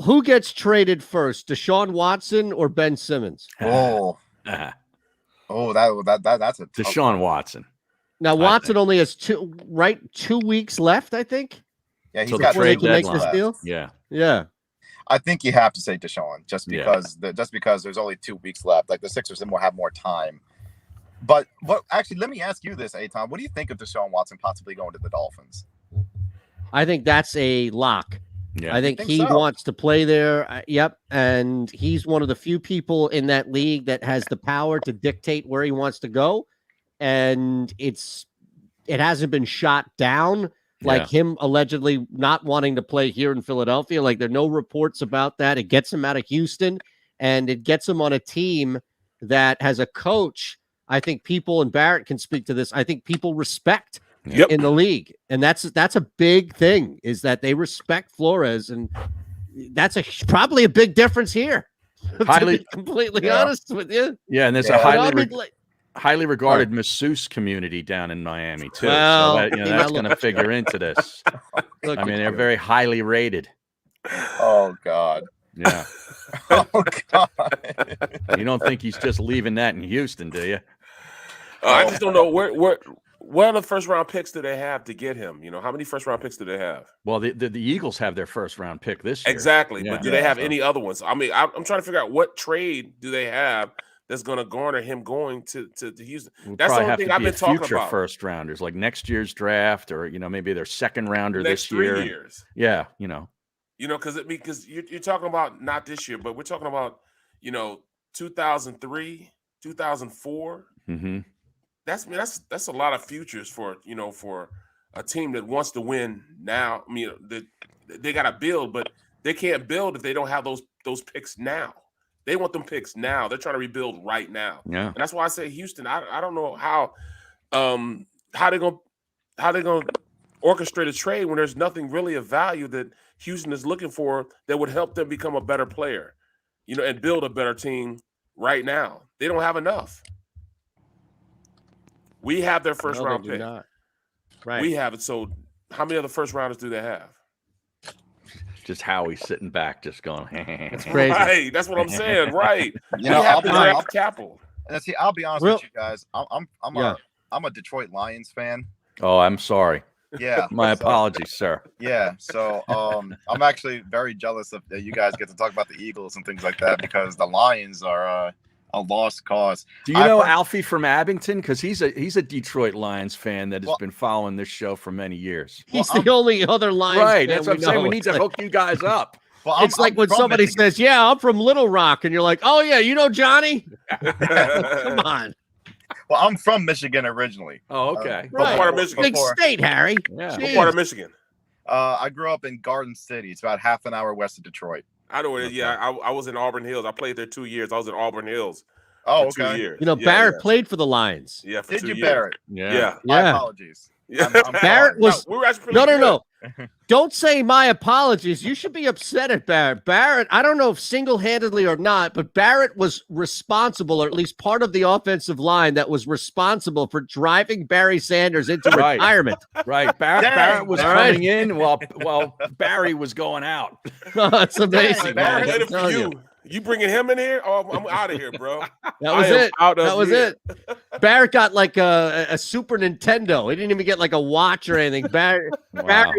who gets traded first, Deshaun Watson or Ben Simmons? Oh, that's a Deshaun Watson. Now Watson only has 2 weeks left, I think. Yeah, he's got trade to make this deal. Yeah. I think you have to say Deshaun just because there's only 2 weeks left. Like the Sixers will have more time. But actually, let me ask you this, Eytan. What do you think of Deshaun Watson possibly going to the Dolphins? I think that's a lock. Yeah. I think he wants to play there. Yep. And he's one of the few people in that league that has the power to dictate where he wants to go. And it hasn't been shot down like him allegedly not wanting to play here in Philadelphia. Like there are no reports about that. It gets him out of Houston and it gets him on a team that has a coach. I think people, and Barrett can speak to this, I think people respect in the league. And that's a big thing, is that they respect Flores. And that's probably a big difference here. To be completely honest with you. Yeah, and there's a highly regarded masseuse community down in Miami, too. Well, so that's going to figure into this. I mean, they're very highly rated. Oh, God. Yeah. Oh, God. You don't think he's just leaving that in Houston, do you? I just don't know what other first round picks do they have to get him? How many first round picks do they have? Well, the Eagles have their first round pick this year. Exactly, but do they have any other ones? I mean, I'm trying to figure out what trade do they have that's going to garner him going to Houston. That's the only thing I've been talking about. First rounders, like next year's draft, or maybe their second rounder next this year. 3 years. Yeah, because you're talking about not this year, but we're talking about 2003, 2004. Mm-hmm. That's a lot of futures for a team that wants to win now. I mean, they got to build, but they can't build if they don't have those picks now. They want them picks now. They're trying to rebuild right now. Yeah, and that's why I say Houston. I don't know how they're gonna orchestrate a trade when there's nothing really of value that Houston is looking for that would help them become a better player, and build a better team right now. They don't have enough. We have their first round pick. Right. We have it. So how many other first rounders do they have? Just Howie sitting back, just going. That's crazy. Right. That's what I'm saying. Right. I'll be honest with you guys. I'm a Detroit Lions fan. Oh, I'm sorry. Yeah. My apologies, sir. Yeah. So I'm actually very jealous of that you guys get to talk about the Eagles and things like that because the Lions are a lost cause. Do you know Alfie from Abington? Because he's a Detroit Lions fan that has been following this show for many years. He's the only other Lions fan. Right. That's what I'm saying. We need to hook you guys up. Well, it's like when somebody says, "Yeah, I'm from Little Rock," and you're like, "Oh yeah, you know Johnny." Come on. Well, I'm from Michigan originally. Oh, okay. What part of Michigan? Big state, Harry. Yeah. What part of Michigan? I grew up in Garden City. It's about half an hour west of Detroit. I know it is. Yeah, I was in Auburn Hills. I played there 2 years. I was in Auburn Hills. Oh, for 2 years. Barrett played for the Lions. Yeah, for Did 2 you, years. Barrett? Yeah. My apologies. Yeah. Barrett was we were actually pretty no. Don't say my apologies. You should be upset at Barrett. Barrett, I don't know if single-handedly or not, but Barrett was responsible, or at least part of the offensive line that was responsible for driving Barry Sanders into retirement. Right. Barrett was coming in while Barry was going out. It's amazing. Barrett did it for you. You bringing him in here? Oh, I'm out of here, bro. That was it. That was it. Barrett got like a Super Nintendo. He didn't even get like a watch or anything. Barrett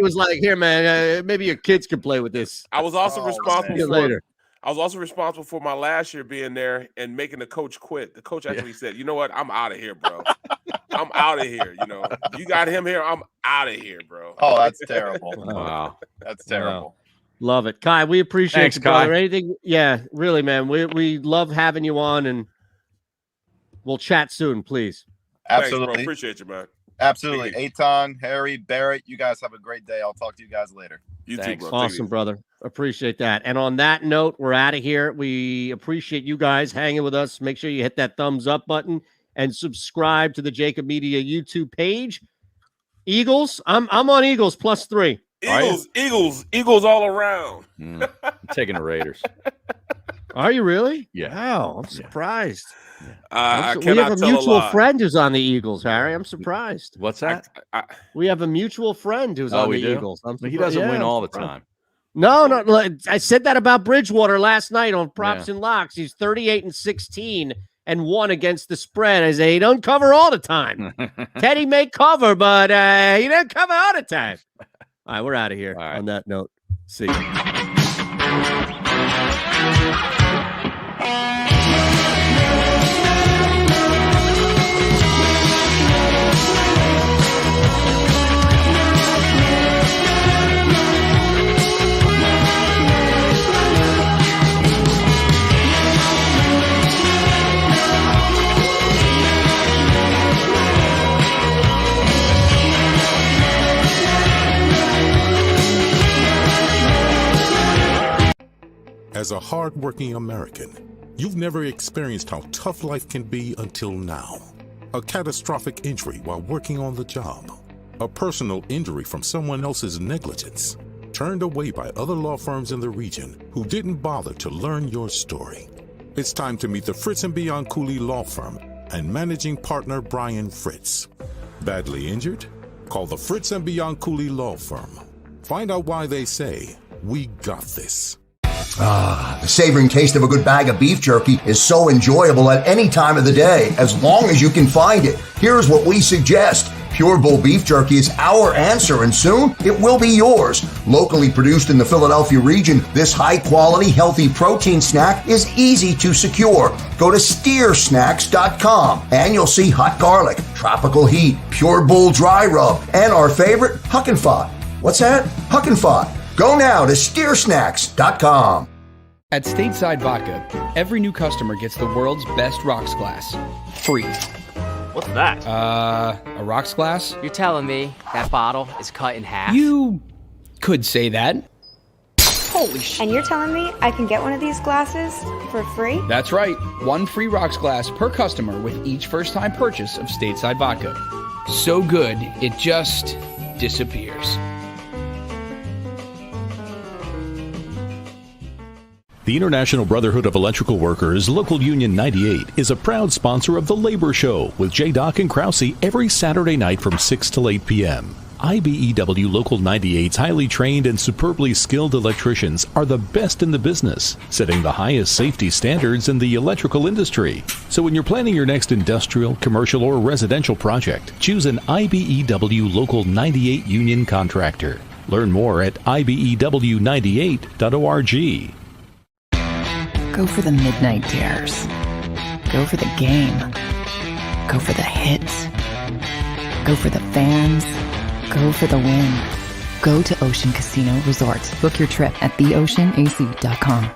was like, "Here, man, maybe your kids can play with this." I was also responsible later. I was also responsible for my last year being there and making the coach quit. The coach actually said, "You know what? I'm out of here, bro. I'm out of here. You got him here. I'm out of here, bro." Oh, that's terrible. Wow, that's terrible. Wow. Love it. Kai, we appreciate you, brother. Anything? Yeah, really, man. We love having you on, and we'll chat soon, please. Absolutely. Thanks, bro. Appreciate you, man. Absolutely. Eytan, Harry, Barrett, you guys have a great day. I'll talk to you guys later. You too, bro. Awesome, brother. Appreciate that. And on that note, we're out of here. We appreciate you guys hanging with us. Make sure you hit that thumbs up button and subscribe to the JAKIB Media YouTube page. Eagles, I'm on Eagles +3. Eagles all around. I'm taking the Raiders. Are you really? Yeah. Wow, I'm surprised. We have a mutual friend who's on the Eagles, Harry. I'm surprised. What's that? We have a mutual friend who's on the Eagles. He doesn't win all the time. No. I said that about Bridgewater last night on Props and Locks. He's 38-16 and 1 against the spread. I say he don't cover all the time. Teddy may cover, but he doesn't cover all the time. All right, we're out of here on that note. See you. As a hard-working American, you've never experienced how tough life can be until now. A catastrophic injury while working on the job. A personal injury from someone else's negligence. Turned away by other law firms in the region who didn't bother to learn your story. It's time to meet the Fritz & Bianculli Law Firm and managing partner Brian Fritz. Badly injured? Call the Fritz & Bianculli Law Firm. Find out why they say, "We got this." The savoring taste of a good bag of beef jerky is so enjoyable at any time of the day, as long as you can find it. Here's what we suggest. Pure Bull beef jerky is our answer, and soon it will be yours. Locally produced in the Philadelphia region, this high-quality, healthy protein snack is easy to secure. Go to steersnacks.com, and you'll see hot garlic, tropical heat, Pure Bull dry rub, and our favorite, Huck and Fod. What's that? Huck and Fod. Go now to steersnacks.com. At Stateside Vodka, every new customer gets the world's best rocks glass. Free. What's that? A rocks glass? You're telling me that bottle is cut in half? You could say that. Holy shit. And you're telling me I can get one of these glasses for free? That's right. One free rocks glass per customer with each first-time purchase of Stateside Vodka. So good, it just disappears. The International Brotherhood of Electrical Workers, Local Union 98, is a proud sponsor of The Labor Show with J. and Krause every Saturday night from 6 to 8 p.m. IBEW Local 98's highly trained and superbly skilled electricians are the best in the business, setting the highest safety standards in the electrical industry. So when you're planning your next industrial, commercial, or residential project, choose an IBEW Local 98 union contractor. Learn more at IBEW98.org. Go for the midnight dares. Go for the game. Go for the hits. Go for the fans. Go for the win. Go to Ocean Casino Resort. Book your trip at theoceanac.com.